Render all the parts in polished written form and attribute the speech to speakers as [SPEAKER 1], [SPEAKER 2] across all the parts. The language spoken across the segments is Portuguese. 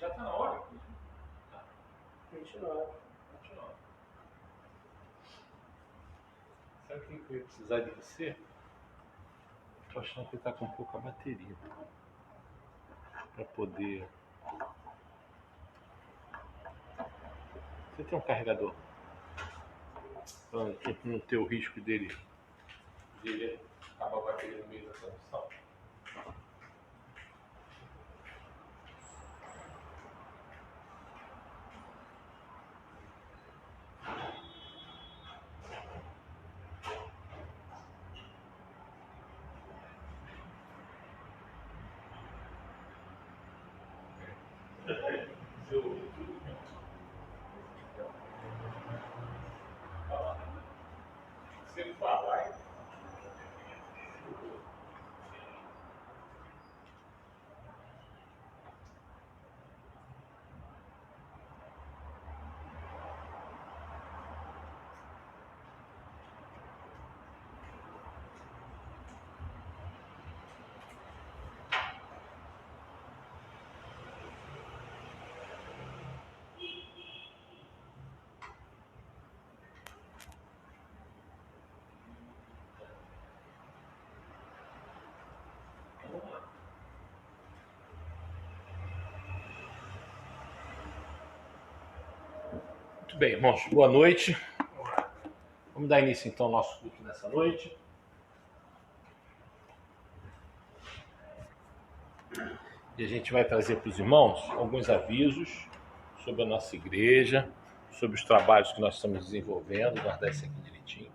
[SPEAKER 1] Já está na hora.
[SPEAKER 2] 29.
[SPEAKER 1] Sabe o que eu ia precisar de você? Estou achando que ele está com pouca bateria. Para poder... Você tem um carregador? Para não ter o risco dele acabar a bateria no meio da transmissão? Você fala, hein? Muito bem, irmãos, boa noite. Vamos dar início então ao nosso culto nessa noite. E a gente vai trazer para os irmãos alguns avisos sobre a nossa igreja, sobre os trabalhos que nós estamos desenvolvendo. Vou guardar isso aqui direitinho.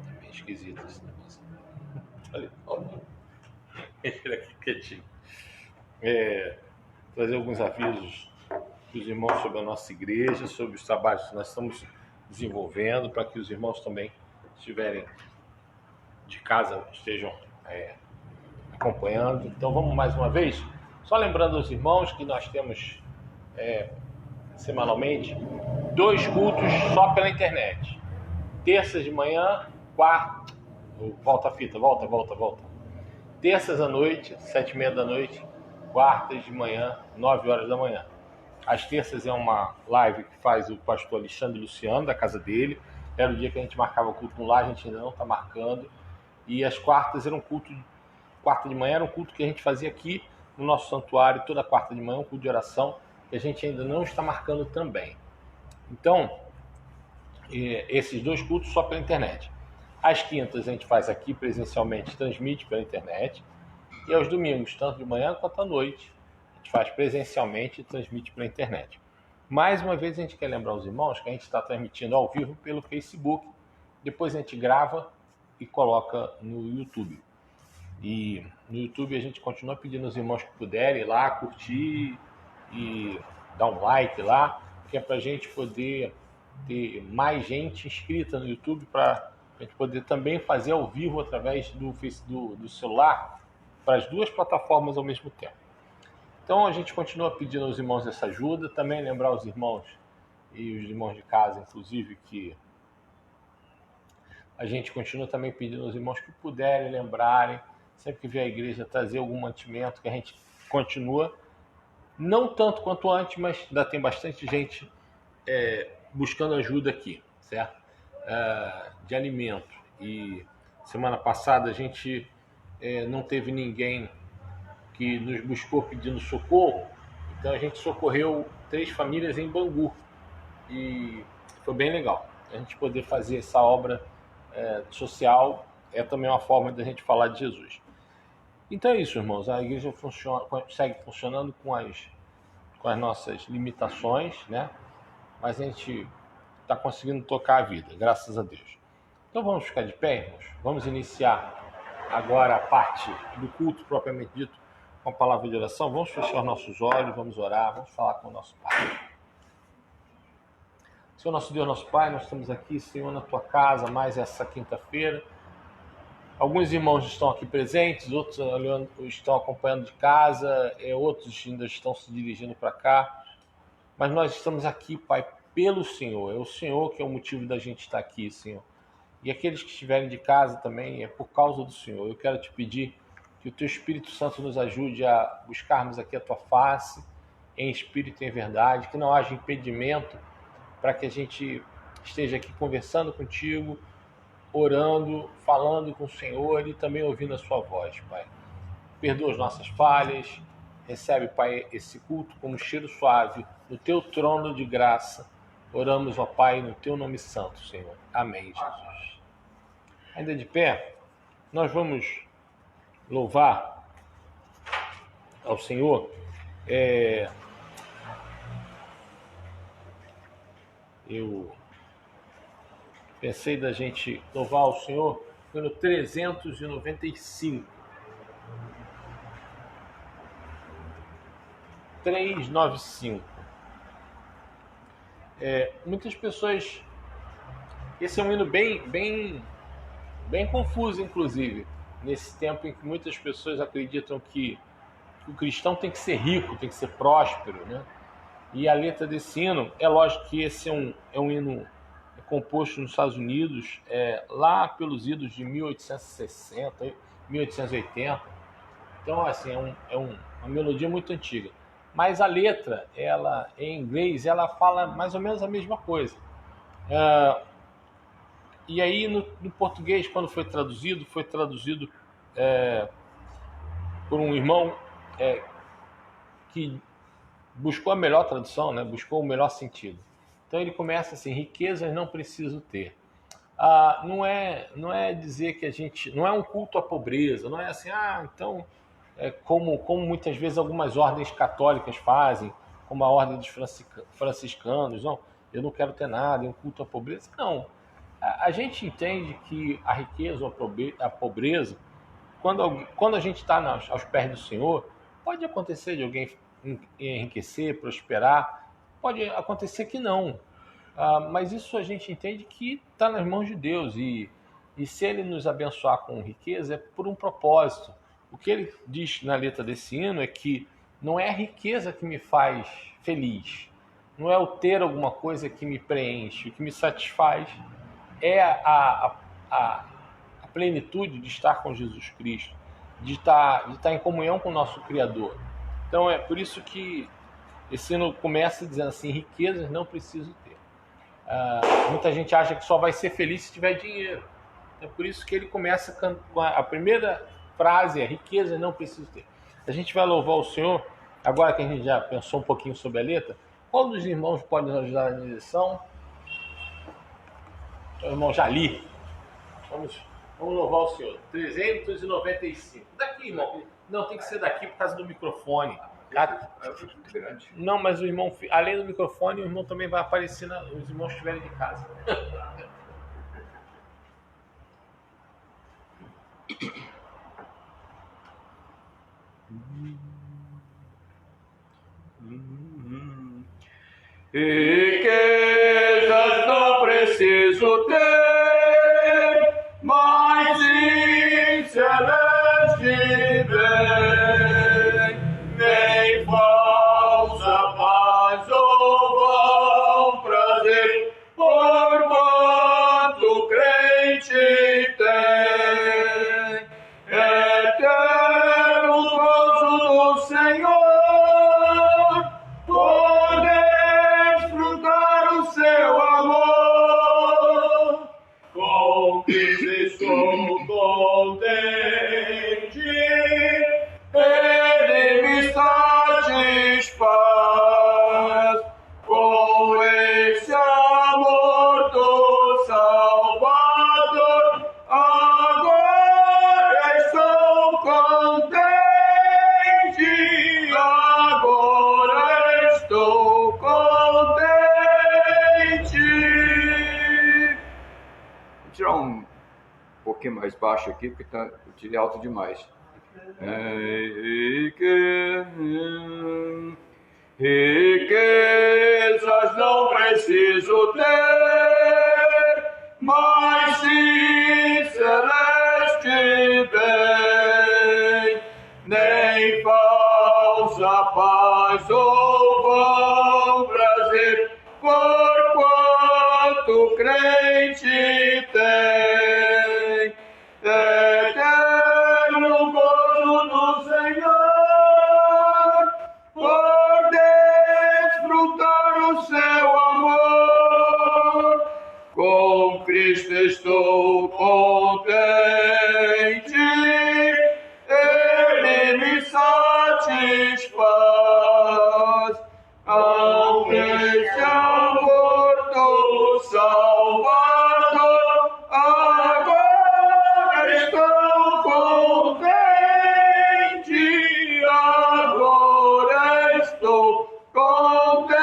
[SPEAKER 1] É meio esquisito esse negócio. Olha. Ele aqui quietinho. Trazer alguns avisos para os irmãos sobre a nossa igreja, sobre os trabalhos que nós estamos desenvolvendo, para que os irmãos também estiverem de casa, estejam acompanhando. Então vamos mais uma vez, só lembrando aos irmãos que nós temos semanalmente 2 cultos só pela internet. Terças de manhã, quarta, volta a fita, volta. Terças à noite, 7h30 da noite, quartas de manhã, 9 horas da manhã. Às terças é uma live que faz o pastor Alexandre Luciano, da casa dele. Era o dia que a gente marcava o culto lá, a gente ainda não está marcando. E as quartas era um culto, quarta de manhã era um culto que a gente fazia aqui no nosso santuário, toda quarta de manhã, um culto de oração, que a gente ainda não está marcando também. Então, esses 2 cultos só pela internet. Às quintas a gente faz aqui presencialmente, transmite pela internet. E aos domingos, tanto de manhã quanto à noite, a gente faz presencialmente e transmite pela internet. Mais uma vez a gente quer lembrar aos irmãos que a gente está transmitindo ao vivo pelo Facebook. Depois a gente grava e coloca no YouTube. E no YouTube a gente continua pedindo aos irmãos que puderem ir lá, curtir e dar um like lá, que é para a gente poder ter mais gente inscrita no YouTube, para a gente poder também fazer ao vivo através do celular para as 2 plataformas ao mesmo tempo. Então a gente continua pedindo aos irmãos essa ajuda, também lembrar os irmãos e os irmãos de casa, inclusive, que a gente continua também pedindo aos irmãos que puderem, lembrarem, sempre que vier a igreja, trazer algum mantimento, que a gente continua, não tanto quanto antes, mas ainda tem bastante gente buscando ajuda aqui, certo? De alimento. E semana passada a gente não teve ninguém que nos buscou pedindo socorro, então a gente socorreu 3 famílias em Bangu. E foi bem legal. A gente poder fazer essa obra social é também uma forma de a gente falar de Jesus. Então é isso, irmãos. A igreja segue funcionando com as nossas limitações, né? Mas a gente está conseguindo tocar a vida, graças a Deus. Então vamos ficar de pé, irmãos. Vamos iniciar agora a parte do culto propriamente dito com a palavra de oração. Vamos fechar nossos olhos, vamos orar, vamos falar com o nosso Pai. Senhor nosso Deus, nosso Pai, nós estamos aqui, Senhor, na Tua casa, mais essa quinta-feira. Alguns irmãos estão aqui presentes, outros estão acompanhando de casa, outros ainda estão se dirigindo para cá. Mas nós estamos aqui, Pai, pelo Senhor. É o Senhor que é o motivo da gente estar aqui, Senhor. E aqueles que estiverem de casa também, é por causa do Senhor. Eu quero te pedir que o Teu Espírito Santo nos ajude a buscarmos aqui a Tua face, em espírito e em verdade, que não haja impedimento para que a gente esteja aqui conversando contigo, orando, falando com o Senhor e também ouvindo a sua voz, Pai. Perdoa as nossas falhas, recebe, Pai, esse culto como cheiro suave no teu trono de graça. Oramos, ó Pai, no teu nome santo, Senhor. Amém, Jesus. Ainda de pé, nós vamos louvar ao Senhor. Eu pensei da gente louvar ao Senhor pelo 395. 395. Muitas pessoas... Esse é um hino bem confuso, inclusive, nesse tempo em que muitas pessoas acreditam que o cristão tem que ser rico, tem que ser próspero, né? E a letra desse hino, é lógico que esse é um hino composto nos Estados Unidos, lá pelos idos de 1860, 1880. Então, assim, uma melodia muito antiga. Mas a letra, ela, em inglês, ela fala mais ou menos a mesma coisa. E aí, no português, quando foi traduzido por um irmão que buscou a melhor tradução, né? Buscou o melhor sentido. Então ele começa assim: riquezas não preciso ter. Não é dizer que a gente... Não é um culto à pobreza, não é assim, então... como muitas vezes algumas ordens católicas fazem, como a ordem dos franciscanos, não, eu não quero ter nada, é um culto à pobreza. Não. A gente entende que a riqueza ou a pobreza, quando a gente está aos pés do Senhor, pode acontecer de alguém enriquecer, prosperar, pode acontecer que não. Mas isso a gente entende que está nas mãos de Deus, e se Ele nos abençoar com riqueza é por um propósito. O que ele diz na letra desse hino é que não é a riqueza que me faz feliz, não é o ter alguma coisa que me preenche, o que me satisfaz é a plenitude de estar com Jesus Cristo, de estar em comunhão com o nosso Criador. Então é por isso que esse hino começa dizendo assim: riquezas não preciso ter. Muita gente acha que só vai ser feliz se tiver dinheiro. É por isso que ele começa com a primeira frase: riqueza não preciso ter. A gente vai louvar o Senhor, agora que a gente já pensou um pouquinho sobre a letra. Qual dos irmãos pode nos ajudar na direção? O irmão Jali. Vamos louvar o Senhor. 395. Daqui, irmão. Não, tem que ser daqui por causa do microfone. Não, mas o irmão, além do microfone, o irmão também vai aparecer os irmãos que estiverem de casa.
[SPEAKER 2] Riquezas não preciso ter, mas sim celeste bem, nem falsa paz ou vão prazer, por quanto crente tem, eterno gozo do Senhor. Seu amor, com que sou contente, Ele me satisfaz, com esse amor do Salvador, agora estou contente, agora estou contente. Vou tirar um pouquinho mais baixo aqui, porque eu tirei alto demais. Riquezas não preciso ter, mas sim celeste bem, nem falsa paz ou vão prazer, por quanto crente tem, eterno gozo do Senhor, por satisfaz. Ao esse amor do Salvador, agora estou contente, agora estou contente.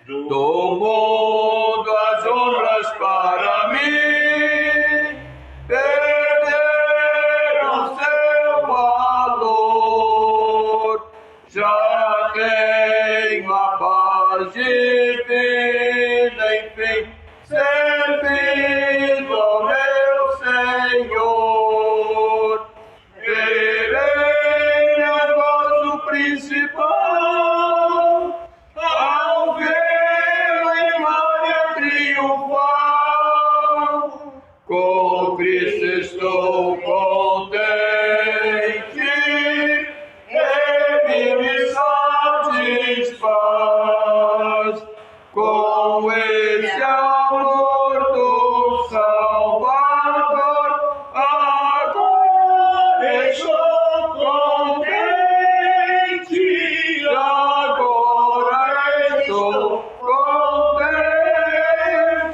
[SPEAKER 2] Do mundo as honras para mim perderam seu valor. Já tenho a paz divina, enfim, servindo ao meu Senhor. Verei a voz do principal, ao vê-lo em glória triunfal. Com Cristo estou contente, Ele me satisfaz. Com esse amor do Salvador, agora estou contente, agora estou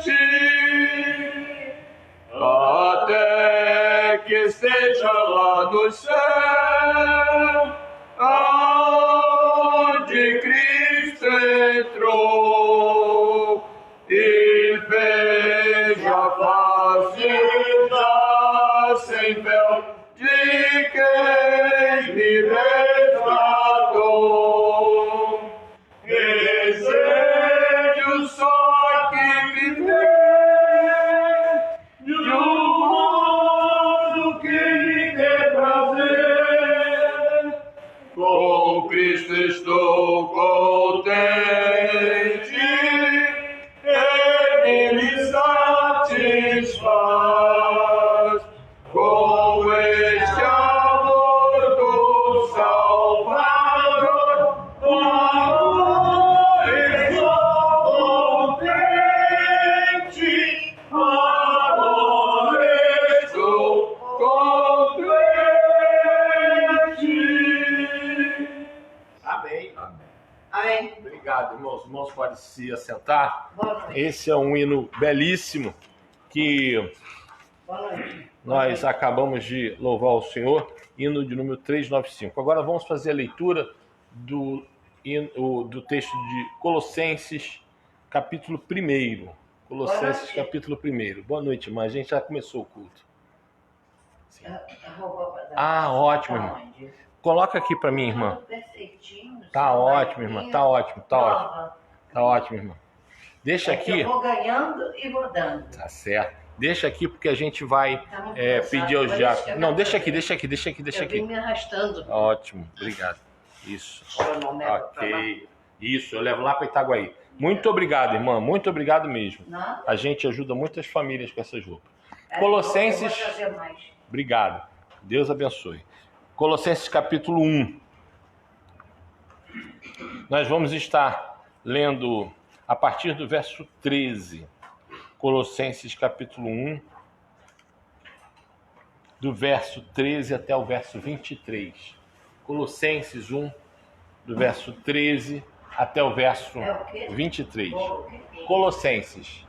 [SPEAKER 2] contente. Até que esteja lá no céu, aonde Cristo entrou, e veja a face da sem véu de quem me resgatou. Desejo só que viver de um modo que lhe dê prazer. Com Cristo estou contente, Ele me satisfaz. Com este amor do Salvador, agora estou contente, agora estou contente.
[SPEAKER 1] Amém.
[SPEAKER 3] Amém.
[SPEAKER 1] Obrigado, irmãos. Os irmãos podem se assentar.
[SPEAKER 3] Boa noite.
[SPEAKER 1] Esse é um hino belíssimo que
[SPEAKER 3] Boa noite.
[SPEAKER 1] nós acabamos de louvar o Senhor, hino de número 395. Agora vamos fazer a leitura do texto de Colossenses, capítulo 1. Colossenses,
[SPEAKER 3] noite.
[SPEAKER 1] capítulo 1. Boa noite, irmã. A gente já começou o culto. Sim.
[SPEAKER 3] A roupa da-
[SPEAKER 1] Ah, ótimo,
[SPEAKER 3] tá
[SPEAKER 1] irmã.
[SPEAKER 3] onde?
[SPEAKER 1] Coloca aqui para mim, irmã.
[SPEAKER 3] Tudo perfeitinho,
[SPEAKER 1] Tá
[SPEAKER 3] sem
[SPEAKER 1] ótimo, irmã.
[SPEAKER 3] barriguinha,
[SPEAKER 1] Tá ótimo, tá ótimo.
[SPEAKER 3] nova.
[SPEAKER 1] Tá ótimo, irmã. Deixa
[SPEAKER 3] É que
[SPEAKER 1] aqui.
[SPEAKER 3] eu vou ganhando e vou dando.
[SPEAKER 1] Tá certo. Deixa aqui porque a gente vai
[SPEAKER 3] Tá muito
[SPEAKER 1] pedir aos
[SPEAKER 3] cansado,
[SPEAKER 1] diáconos.
[SPEAKER 3] parece que
[SPEAKER 1] Não,
[SPEAKER 3] eu
[SPEAKER 1] deixa
[SPEAKER 3] vou
[SPEAKER 1] aqui, deixa aqui, deixa aqui, deixa
[SPEAKER 3] Eu vim
[SPEAKER 1] aqui.
[SPEAKER 3] me arrastando.
[SPEAKER 1] Ótimo, obrigado. Isso.
[SPEAKER 3] Eu não levo pra lá.
[SPEAKER 1] Ok. Isso, eu levo lá para Itaguaí. Muito obrigado, irmã. Muito obrigado mesmo.
[SPEAKER 3] Não?
[SPEAKER 1] A gente ajuda muitas famílias com essas roupas.
[SPEAKER 3] É,
[SPEAKER 1] Colossenses.
[SPEAKER 3] eu vou trazer mais.
[SPEAKER 1] Obrigado. Deus abençoe. Colossenses capítulo 1. Nós vamos estar lendo a partir do verso 13. Colossenses capítulo 1, do verso 13 até o verso 23. Colossenses 1, do verso 13 até o verso
[SPEAKER 3] É o quê?
[SPEAKER 1] 23.
[SPEAKER 3] Vou-
[SPEAKER 1] Colossenses,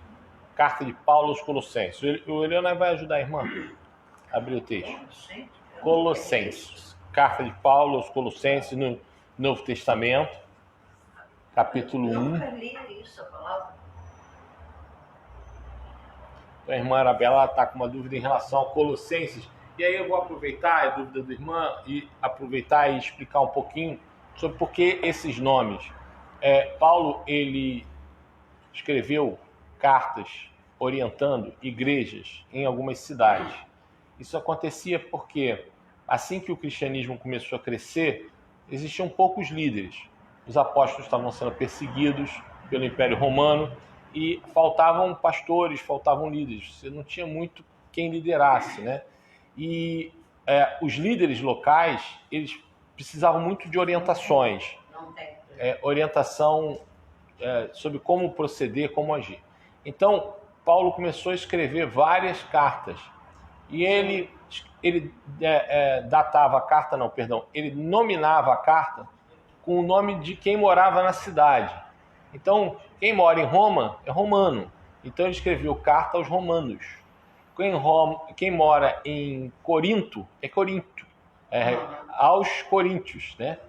[SPEAKER 1] carta de Paulo aos Colossenses. O Leonardo vai ajudar a irmã a abrir o texto.
[SPEAKER 3] Eu não sei. Eu não
[SPEAKER 1] Colossenses, carta de Paulo aos Colossenses no Novo Testamento, capítulo
[SPEAKER 3] sei.
[SPEAKER 1] 1.
[SPEAKER 3] Nunca li isso, a palavra.
[SPEAKER 1] A irmã Arabella está com uma dúvida em relação ao Colossenses. E aí eu vou aproveitar a dúvida da irmã e aproveitar e explicar um pouquinho sobre por que esses nomes. Paulo, ele escreveu cartas orientando igrejas em algumas cidades. Isso acontecia porque, assim que o cristianismo começou a crescer, existiam poucos líderes. Os apóstolos estavam sendo perseguidos pelo Império Romano e faltavam pastores, faltavam líderes. Você não tinha muito quem liderasse, né? E os líderes locais, eles precisavam muito de orientações.
[SPEAKER 3] Não tem.
[SPEAKER 1] Orientação sobre como proceder, como agir. Então, Paulo começou a escrever várias cartas. E ele datava a carta, não, perdão, ele nominava a carta com o nome de quem morava na cidade. Então, quem mora em Roma é romano. Então ele escreveu carta aos romanos. Quem mora em Corinto é Corinto. Aos coríntios, né?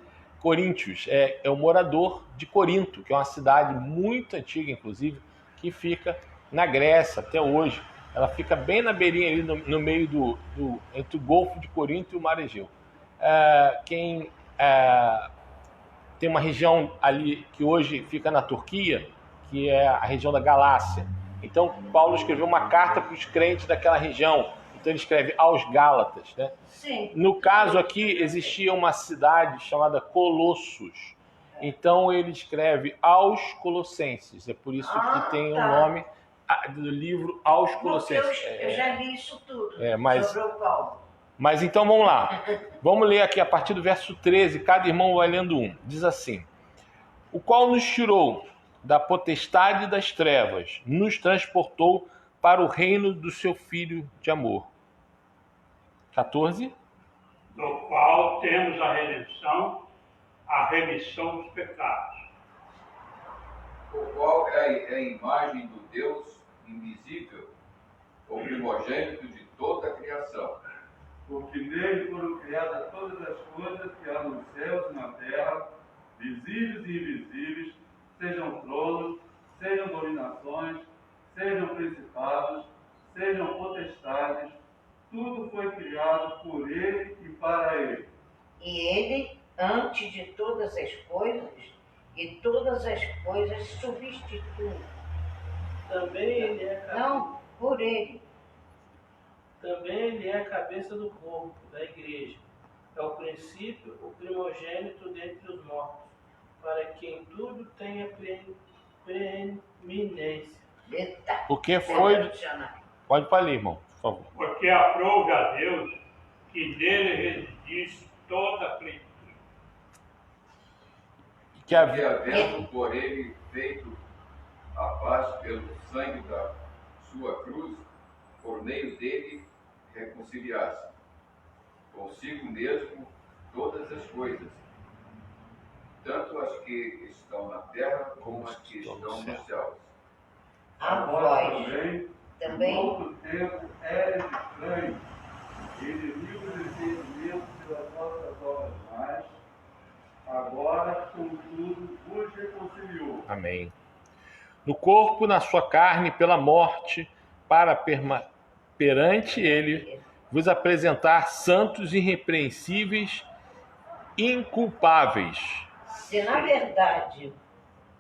[SPEAKER 1] Coríntios é o morador de Corinto, que é uma cidade muito antiga, inclusive, que fica na Grécia até hoje. Ela fica bem na beirinha ali no meio entre o Golfo de Corinto e o Mar Egeu. Tem uma região ali que hoje fica na Turquia, que é a região da Galácia. Então, Paulo escreveu uma carta para os crentes daquela região. Então, ele escreve aos Gálatas, né?
[SPEAKER 3] Sim.
[SPEAKER 1] No caso aqui, existia uma cidade chamada Colossos. Então, ele escreve aos Colossenses. É por isso que tem o nome do livro aos Colossenses.
[SPEAKER 3] Eu já li isso tudo sobre o Paulo.
[SPEAKER 1] Mas então, vamos lá. Vamos ler aqui a partir do verso 13. Cada irmão vai lendo um. Diz assim: o qual nos tirou da potestade das trevas, nos transportou para o reino do seu Filho de amor. 14.
[SPEAKER 4] Do qual temos a redenção, a remissão dos pecados.
[SPEAKER 2] O qual é a imagem do Deus invisível, o primogênito de toda a criação.
[SPEAKER 5] Porque nele foram criadas todas as coisas que há nos céus e na terra, visíveis e invisíveis, sejam tronos, sejam dominações, sejam principados, sejam potestades, tudo foi criado por ele e para ele.
[SPEAKER 3] E ele, antes de todas as coisas, e todas as coisas substitui.
[SPEAKER 6] Também ele é cabeça.
[SPEAKER 3] Não, por ele.
[SPEAKER 6] Também ele é a cabeça do corpo, da igreja. É o princípio, o primogênito dentre os mortos, para que em tudo tenha preeminência.
[SPEAKER 3] Eita,
[SPEAKER 1] Porque foi... Pode falar, irmão, por favor.
[SPEAKER 4] Porque aprouve a Deus que nele residisse toda a plenitude.
[SPEAKER 2] Que havendo por ele feito a paz pelo sangue da sua cruz, por meio dele reconciliasse consigo mesmo todas as coisas, tanto as que estão na terra como as que estão nos céus.
[SPEAKER 3] a
[SPEAKER 5] Vós
[SPEAKER 3] voz.
[SPEAKER 5] em
[SPEAKER 3] Também
[SPEAKER 5] outro tempo eres estranhos, inimigos de entendimento pelas nossas obras más, agora, contudo, vos reconciliou.
[SPEAKER 1] Amém. No corpo, na sua carne, pela morte, para perante ele vos apresentar santos, irrepreensíveis, inculpáveis.
[SPEAKER 3] se na verdade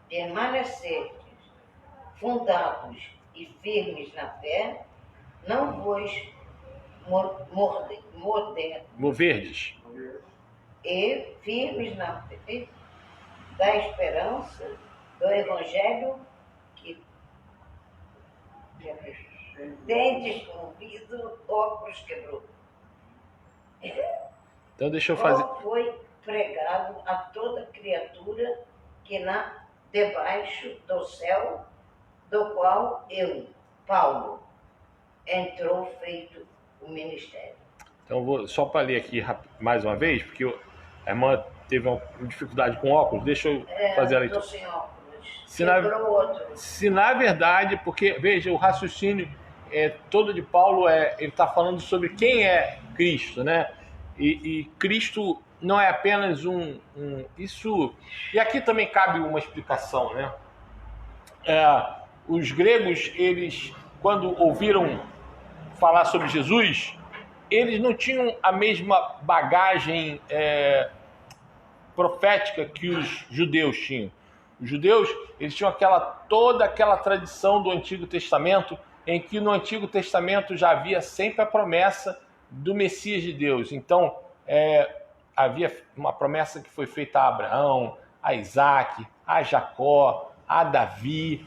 [SPEAKER 3] permanecerdes fundados e firmes na fé, não vos
[SPEAKER 1] Moverdes.
[SPEAKER 3] e firmes na fé da esperança do Evangelho que tendes ouvido, óculos quebrou.
[SPEAKER 1] Então deixa eu fazer.
[SPEAKER 3] Qual foi pregado a toda criatura que debaixo do céu, do qual eu, Paulo, entrou feito o ministério.
[SPEAKER 1] Então vou só para ler aqui mais uma vez, porque a irmã teve uma dificuldade com óculos. Deixa eu fazer a leitura.
[SPEAKER 3] Tô sem óculos.
[SPEAKER 1] Se
[SPEAKER 3] Quebrou outro.
[SPEAKER 1] Se na verdade, porque veja, o raciocínio todo de Paulo ele está falando sobre quem é Cristo, né? E Cristo não é apenas isso. E aqui também cabe uma explicação, né? Os gregos, eles, quando ouviram falar sobre Jesus, eles não tinham a mesma bagagem profética que os judeus tinham. Os judeus, eles tinham toda aquela tradição do Antigo Testamento, em que no Antigo Testamento já havia sempre a promessa do Messias de Deus. Então, havia uma promessa que foi feita a Abraão, a Isaac, a Jacó, a Davi,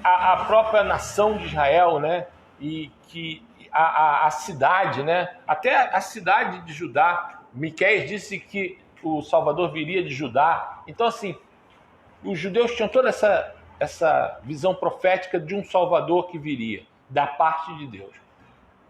[SPEAKER 1] a própria nação de Israel, né? E que a cidade, né? Até a cidade de Judá. Miqueias disse que o Salvador viria de Judá. Então, assim, os judeus tinham toda essa visão profética de um Salvador que viria da parte de Deus.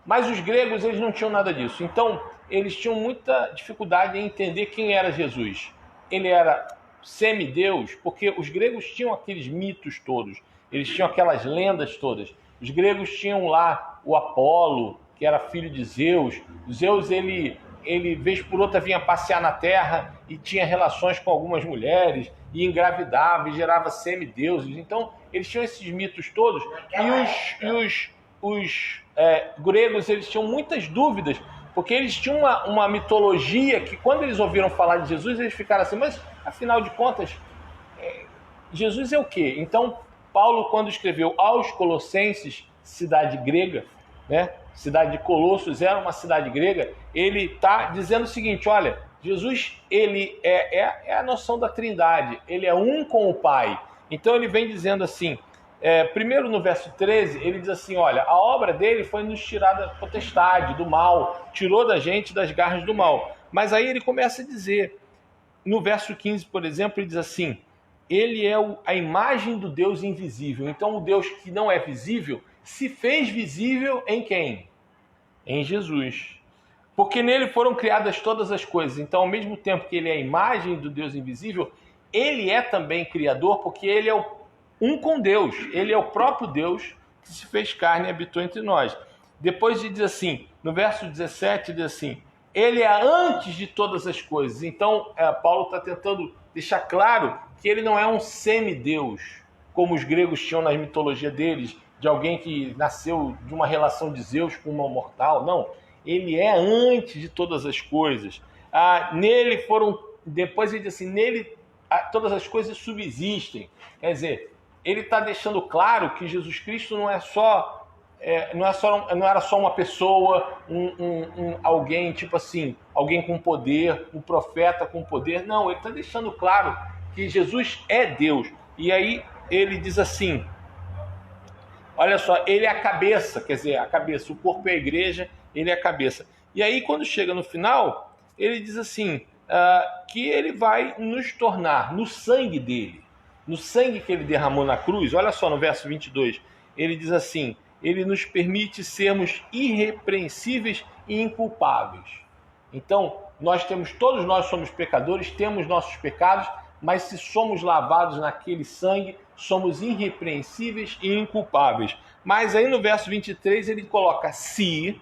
[SPEAKER 1] Mas os gregos, eles não tinham nada disso. Então, eles tinham muita dificuldade em entender quem era Jesus. Ele era semideus, porque os gregos tinham aqueles mitos todos, eles tinham aquelas lendas todas. Os gregos tinham lá o Apolo, que era filho de Zeus. Zeus, ele vez por outra vinha passear na terra e tinha relações com algumas mulheres, e engravidava e gerava semideuses. Então, eles tinham esses mitos todos. E os gregos, eles tinham muitas dúvidas, porque eles tinham uma mitologia que, quando eles ouviram falar de Jesus, eles ficaram assim, mas, afinal de contas, Jesus é o quê? Então, Paulo, quando escreveu aos Colossenses, cidade grega, né? Cidade de Colossos era uma cidade grega, ele está dizendo o seguinte, olha, Jesus, ele é a noção da Trindade, ele é um com o Pai. Então ele vem dizendo assim, primeiro no verso 13, ele diz assim, olha, a obra dele foi nos tirar da potestade, do mal, tirou da gente das garras do mal. Mas aí ele começa a dizer, no verso 15, por exemplo, ele diz assim, ele é a imagem do Deus invisível. Então o Deus que não é visível se fez visível em quem? Em Jesus. Porque nele foram criadas todas as coisas. Então, ao mesmo tempo que ele é a imagem do Deus invisível, ele é também criador, porque ele é um com Deus. Ele é o próprio Deus que se fez carne e habitou entre nós. Depois diz assim, no verso 17, diz assim, ele é antes de todas as coisas. Então, Paulo está tentando deixar claro que ele não é um semideus, como os gregos tinham na mitologia deles, de alguém que nasceu de uma relação de Zeus com uma mortal. Não, ele é antes de todas as coisas. Nele foram, depois ele diz assim, nele todas as coisas subsistem. Quer dizer, ele está deixando claro que Jesus Cristo não era só uma pessoa, alguém tipo assim, alguém com poder, um profeta com poder. Não, ele está deixando claro que Jesus é Deus. E aí ele diz assim, olha só, ele é a cabeça, quer dizer, a cabeça, o corpo é a igreja, ele é a cabeça. E aí quando chega no final, ele diz assim, que ele vai nos tornar, no sangue dele, no sangue que ele derramou na cruz, olha só no verso 22, ele diz assim, ele nos permite sermos irrepreensíveis e inculpáveis. Então, todos nós somos pecadores, temos nossos pecados, mas se somos lavados naquele sangue, somos irrepreensíveis e inculpáveis. Mas aí no verso 23 ele coloca se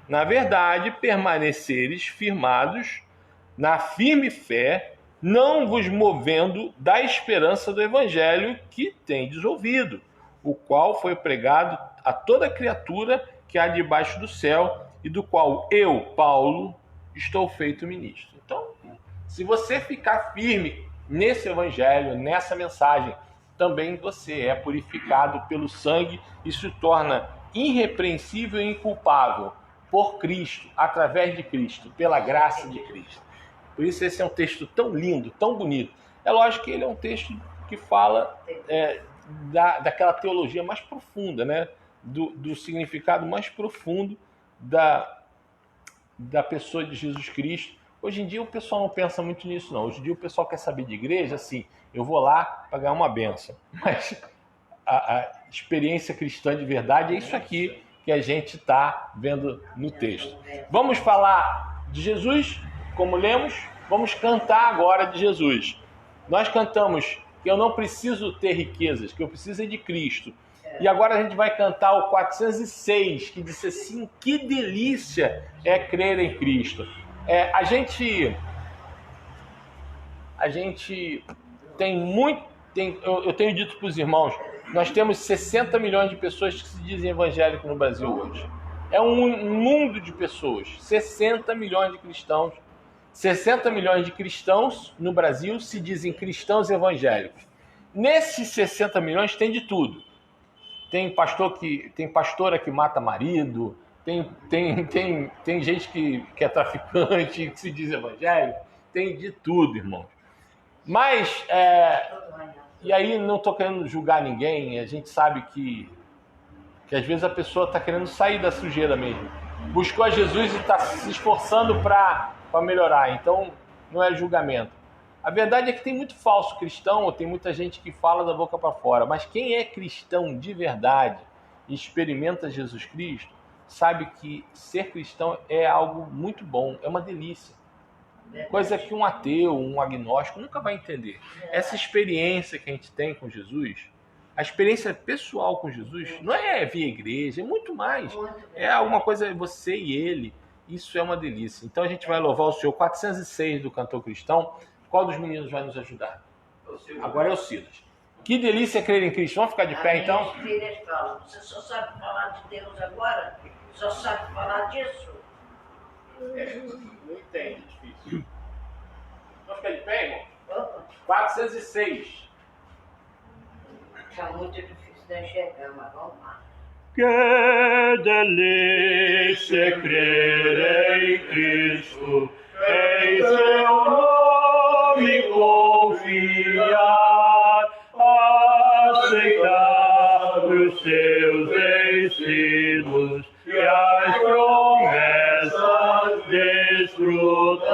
[SPEAKER 1] na verdade permaneceres firmados na firme fé, não vos movendo da esperança do evangelho que tendes ouvido, o qual foi pregado a toda criatura que há debaixo do céu, e do qual eu, Paulo, estou feito ministro. Então, se você ficar firme nesse evangelho, nessa mensagem, também você é purificado pelo sangue e se torna irrepreensível e inculpável por Cristo, através de Cristo, pela graça de Cristo. Por isso esse é um texto tão lindo, tão bonito. É lógico que ele é um texto que fala daquela teologia mais profunda, né? Do significado mais profundo da pessoa de Jesus Cristo. Hoje em dia o pessoal não pensa muito nisso, não. Hoje em dia o pessoal quer saber de igreja, assim, eu vou lá pagar uma bênção. Mas a experiência cristã de verdade é isso aqui que a gente está vendo no texto. Vamos falar de Jesus, como lemos, vamos cantar agora de Jesus. Nós cantamos que eu não preciso ter riquezas, que eu preciso de Cristo. E agora a gente vai cantar o 406, que diz assim, que delícia é crer em Cristo. A gente tem muito... eu tenho dito para os irmãos, nós temos 60 milhões de pessoas que se dizem evangélicos no Brasil hoje. É um mundo de pessoas, 60 milhões de cristãos. 60 milhões de cristãos no Brasil se dizem cristãos evangélicos. Nesses 60 milhões tem de tudo. Tem pastora que mata marido, tem gente que é traficante, que se diz evangélico, tem de tudo, irmão. Mas, e aí não estou querendo julgar ninguém, a gente sabe que às vezes a pessoa está querendo sair da sujeira mesmo. Buscou a Jesus e está se esforçando para melhorar, então não é julgamento. A verdade é que tem muito falso cristão, ou tem muita gente que fala da boca para fora, mas quem é cristão de verdade, e experimenta Jesus Cristo, sabe que ser cristão é algo muito bom, é uma delícia. Coisa que um ateu, um agnóstico nunca vai entender. Essa experiência que a gente tem com Jesus, a experiência pessoal com Jesus, não é via igreja, é muito mais. É alguma coisa, você e ele. Isso é uma delícia. Então a gente vai louvar o Senhor. 406 do Cantor Cristão. Qual dos meninos vai nos ajudar? Agora é o Silas. Que delícia crer em Cristo. Vamos ficar de pé então?
[SPEAKER 3] As minhas filhas falam, você só sabe falar de Deus agora? Só sabe falar disso?
[SPEAKER 1] Não entende, é difícil. Vamos ficar de pé, irmão?
[SPEAKER 3] Opa,
[SPEAKER 1] 406.
[SPEAKER 3] tá muito difícil de enxergar, mas vamos lá.
[SPEAKER 4] Que delícia crer em Cristo, em seu nome confiar, aceitar os seus ensinos e as promessas desfrutar.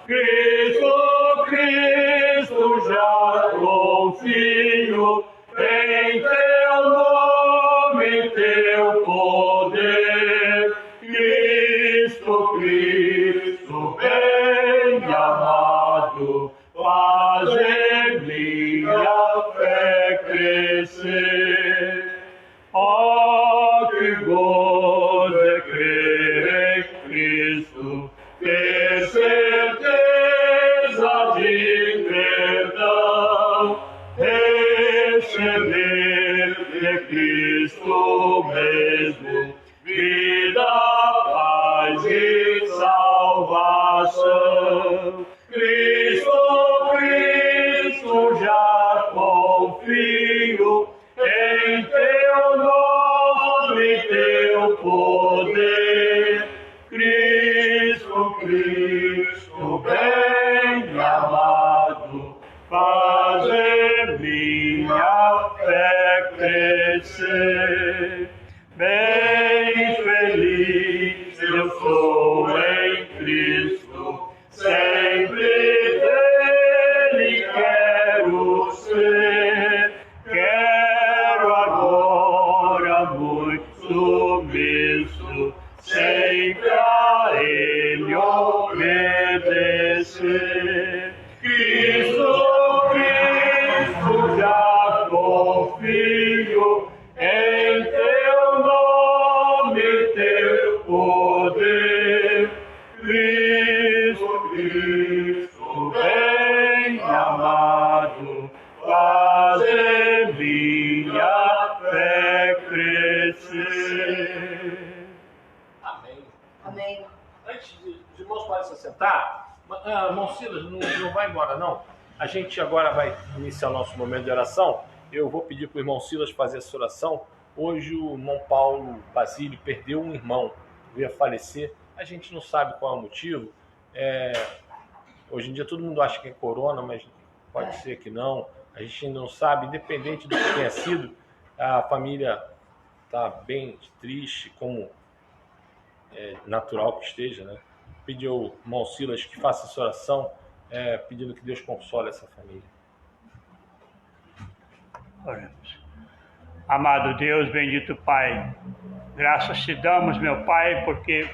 [SPEAKER 4] Cristo, já confio em teu nome, teu poder. Cristo, bem amado, fazer minha fé crescer. Oh, que gozo é crer em Cristo, ter certeza de perdão, receber de Cristo mesmo vida, paz e salvação. Cristo, já confio em teu nome, teu poder. Cristo, bem amado, fazer minha fé crescer. Bem feliz eu sou em Cristo, sempre dele quero ser. Quero agora muito submisso, sempre a ele obedecer. Cristo, já confio em teu nome, teu poder. Cristo, bem amado, fazer minha fé crescer.
[SPEAKER 1] Amém.
[SPEAKER 3] Amém.
[SPEAKER 1] Antes de os irmãos podem se sentar, irmão Silas, não vai embora não. A gente agora vai iniciar o nosso momento de oração. Eu vou pedir para o irmão Silas fazer essa oração. Hoje o irmão Paulo Basílio perdeu um irmão, veio a falecer. A gente não sabe qual é o motivo. Hoje em dia todo mundo acha que é corona, mas pode ser que não. A gente ainda não sabe, independente do que tenha sido. A família está bem triste, como é natural que esteja, né? Pediu ao irmão Silas que faça essa oração, pedindo que Deus console essa família.
[SPEAKER 4] Oremos. Amado Deus, bendito Pai, graças te damos, meu Pai, porque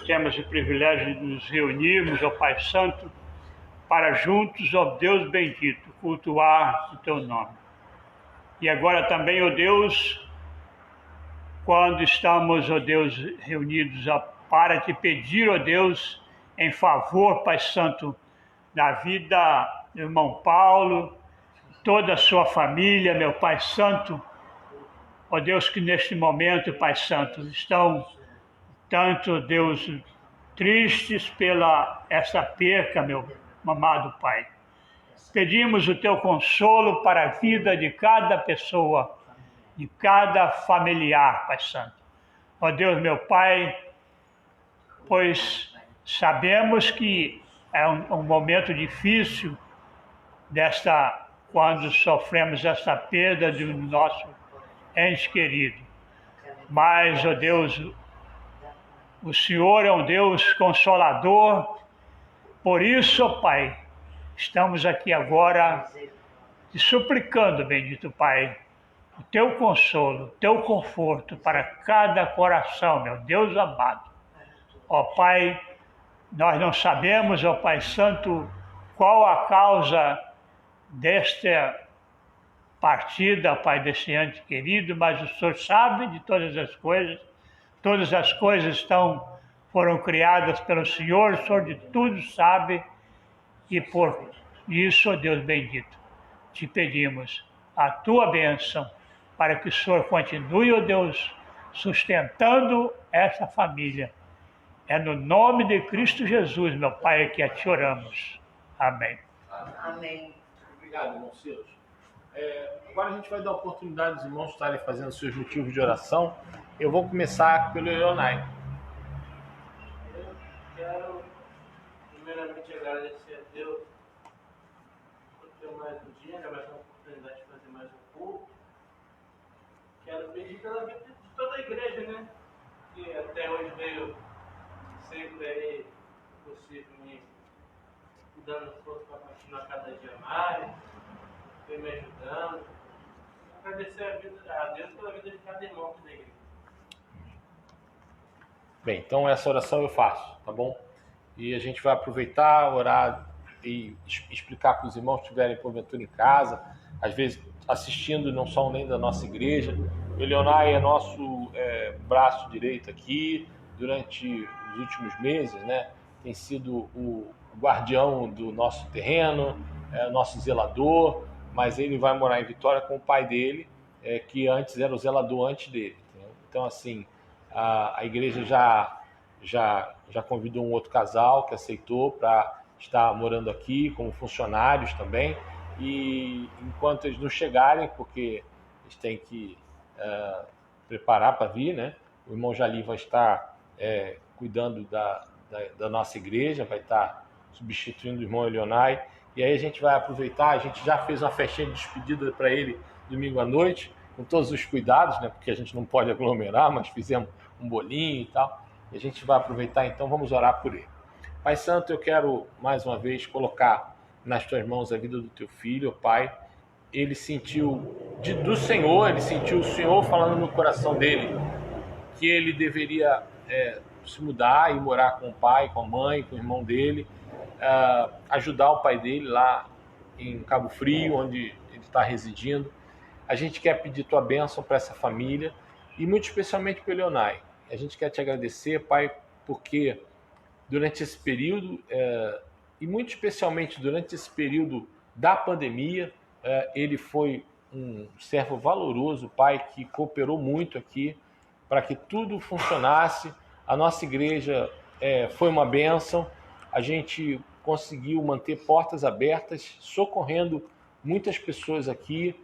[SPEAKER 4] temos o privilégio de nos reunirmos, ó Pai Santo, para juntos, ó Deus bendito, cultuar o Teu nome. E agora também, ó Deus, quando estamos, ó Deus, reunidos para te pedir, ó Deus, em favor, Pai Santo, da vida do irmão Paulo, toda a sua família, meu Pai Santo, ó Deus, que neste momento, Pai Santo, estão tanto, Deus, tristes pela essa perca, meu amado Pai. Pedimos o Teu consolo para a vida de cada pessoa, de cada familiar, Pai Santo. Ó Deus, meu Pai, pois sabemos que é um momento difícil quando sofremos esta perda do nosso ente querido. Mas, ó Deus, o Senhor é um Deus consolador. Por isso, ó Pai, estamos aqui agora te suplicando, bendito Pai, o teu consolo, o teu conforto para cada coração, meu Deus amado. Ó Pai, nós não sabemos, ó Pai Santo, qual a causa desta partida, Pai, desse ente querido, mas o Senhor sabe de todas as coisas foram criadas pelo Senhor, o Senhor de tudo sabe, e por isso, ó Deus bendito, te pedimos a tua bênção, para que o Senhor continue, ó Deus, sustentando essa família. É no nome de Cristo Jesus, meu Pai, que a te oramos. Amém.
[SPEAKER 3] Amém.
[SPEAKER 1] Obrigado, irmão Silas. Agora a gente vai dar oportunidade dos irmãos estarem fazendo seus motivos de oração. Eu vou começar pelo Leonai.
[SPEAKER 6] Eu quero, primeiramente, agradecer a Deus por ter mais um dia, mais uma oportunidade de fazer mais um culto. Quero pedir pela vida de toda a igreja, né? Que até hoje veio sempre aí possível me dando força para continuar cada dia mais, foi me ajudando. Agradecer a Deus pela vida de cada irmão aqui da igreja.
[SPEAKER 1] Bem, então essa oração eu faço, tá bom? E a gente vai aproveitar, orar e explicar para os irmãos que estiverem porventura em casa, às vezes assistindo não são nem da nossa igreja. O Leonai é nosso braço direito aqui durante os últimos meses, né? Tem sido o guardião do nosso terreno, nosso zelador, mas ele vai morar em Vitória com o pai dele, que antes era o zelador antes dele. Entendeu? Então, assim, a igreja já convidou um outro casal que aceitou para estar morando aqui como funcionários também, e enquanto eles não chegarem, porque eles têm que preparar para vir, né? O irmão Jali vai estar cuidando da nossa igreja, vai estar substituindo o irmão Elionai, e aí a gente vai aproveitar. A gente já fez uma festinha de despedida para ele domingo à noite, com todos os cuidados, né? Porque a gente não pode aglomerar, mas fizemos um bolinho e tal, e a gente vai aproveitar, então vamos orar por ele. Pai Santo, eu quero mais uma vez colocar nas tuas mãos a vida do teu filho, Pai. Ele sentiu do Senhor, ele sentiu o Senhor falando no coração dele que ele deveria se mudar e morar com o pai, com a mãe, com o irmão dele, ajudar o pai dele lá em Cabo Frio, onde ele está residindo. A gente quer pedir tua bênção para essa família e muito especialmente para o Leonai. A gente quer te agradecer, Pai, porque durante esse período, e muito especialmente durante esse período da pandemia, ele foi um servo valoroso, Pai, que cooperou muito aqui para que tudo funcionasse. A nossa igreja foi uma bênção, a gente conseguiu manter portas abertas, socorrendo muitas pessoas aqui.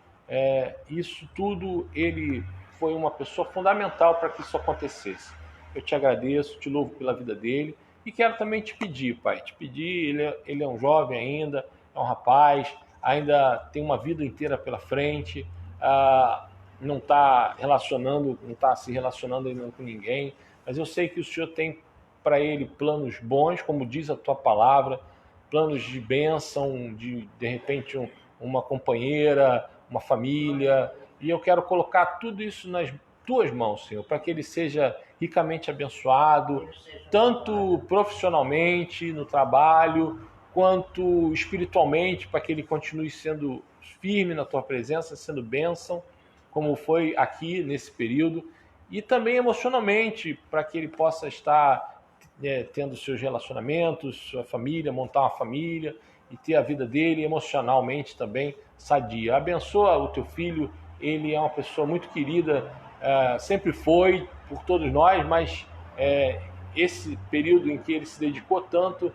[SPEAKER 1] Isso tudo, ele foi uma pessoa fundamental para que isso acontecesse. Eu te agradeço, te louvo pela vida dele e quero também te pedir, Pai, ele é um jovem ainda, é um rapaz, ainda tem uma vida inteira pela frente, não está se relacionando ainda com ninguém, mas eu sei que o Senhor tem para ele planos bons, como diz a tua palavra, planos de bênção, de repente uma companheira, uma família, e eu quero colocar tudo isso nas tuas mãos, Senhor, para que ele seja ricamente abençoado, tanto profissionalmente, no trabalho, quanto espiritualmente, para que ele continue sendo firme na tua presença, sendo bênção, como foi aqui nesse período, e também emocionalmente, para que ele possa estar tendo seus relacionamentos, sua família, montar uma família e ter a vida dele emocionalmente também sadia. Abençoa o teu filho, ele é uma pessoa muito querida, sempre foi por todos nós, mas esse período em que ele se dedicou tanto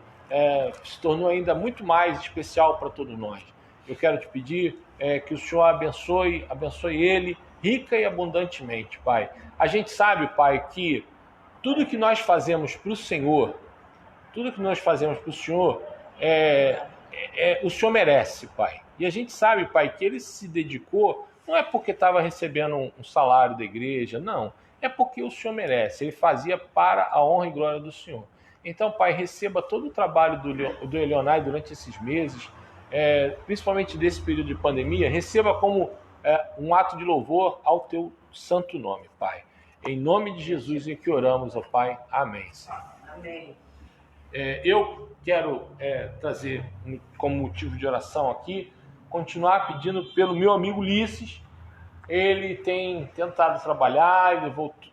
[SPEAKER 1] se tornou ainda muito mais especial para todos nós. Eu quero te pedir que o Senhor abençoe ele rica e abundantemente, Pai. A gente sabe, Pai, que tudo que nós fazemos para o Senhor, o Senhor merece, Pai. E a gente sabe, Pai, que ele se dedicou, não é porque estava recebendo um salário da igreja, não. É porque o Senhor merece. Ele fazia para a honra e glória do Senhor. Então, Pai, receba todo o trabalho do Elionai durante esses meses, principalmente desse período de pandemia, receba como um ato de louvor ao teu santo nome, Pai. Em nome de Jesus em que oramos, ó Pai. Amém, Senhor.
[SPEAKER 3] Amém.
[SPEAKER 1] Eu quero trazer como motivo de oração aqui, continuar pedindo pelo meu amigo Ulisses. Ele tem tentado trabalhar,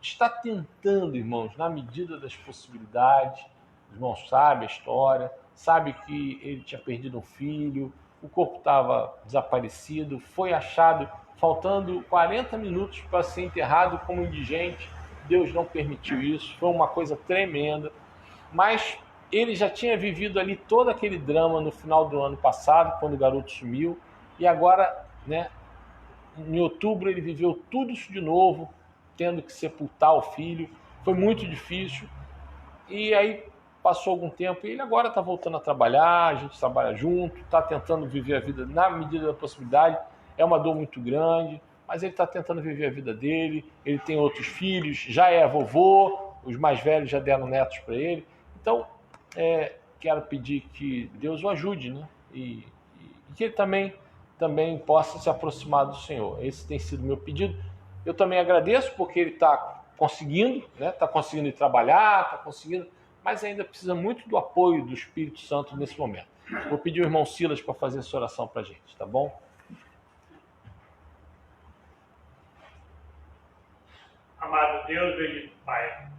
[SPEAKER 1] está tentando, irmãos, na medida das possibilidades. Os irmãos sabem a história, sabe que ele tinha perdido um filho, o corpo estava desaparecido, foi achado faltando 40 minutos para ser enterrado como indigente. Deus não permitiu isso, foi uma coisa tremenda. Mas ele já tinha vivido ali todo aquele drama no final do ano passado, quando o garoto sumiu, e agora, né, em outubro ele viveu tudo isso de novo, tendo que sepultar o filho. Foi muito difícil. E aí passou algum tempo e ele agora está voltando a trabalhar, a gente trabalha junto, está tentando viver a vida na medida da possibilidade. É uma dor muito grande, mas ele está tentando viver a vida dele. Ele tem outros filhos, já é vovô, os mais velhos já deram netos para ele. Então, quero pedir que Deus o ajude, né? E que ele também possa se aproximar do Senhor. Esse tem sido o meu pedido. Eu também agradeço porque ele está conseguindo, né? Está conseguindo ir trabalhar, está conseguindo, mas ainda precisa muito do apoio do Espírito Santo nesse momento. Vou pedir o irmão Silas para fazer essa oração para a gente, tá bom?
[SPEAKER 4] Amado Deus, bendito Pai,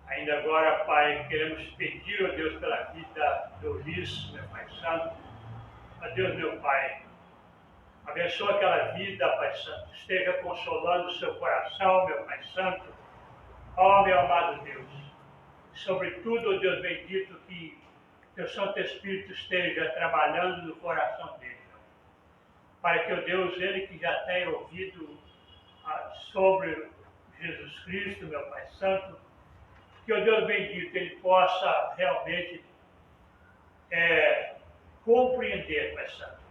[SPEAKER 4] ainda agora, Pai, queremos pedir, ó Deus, pela vida do Ulisses, meu Pai Santo. Ó Deus, meu Pai, abençoa aquela vida, Pai Santo, esteja consolando o seu coração, meu Pai Santo. Ó, meu amado Deus, sobretudo, ó Deus bendito, que teu Santo Espírito esteja trabalhando no coração dele, para que, ó Deus, ele que já tem ouvido sobre Jesus Cristo, meu Pai Santo, que, ó Deus bendito, ele possa realmente compreender, Pai Santo,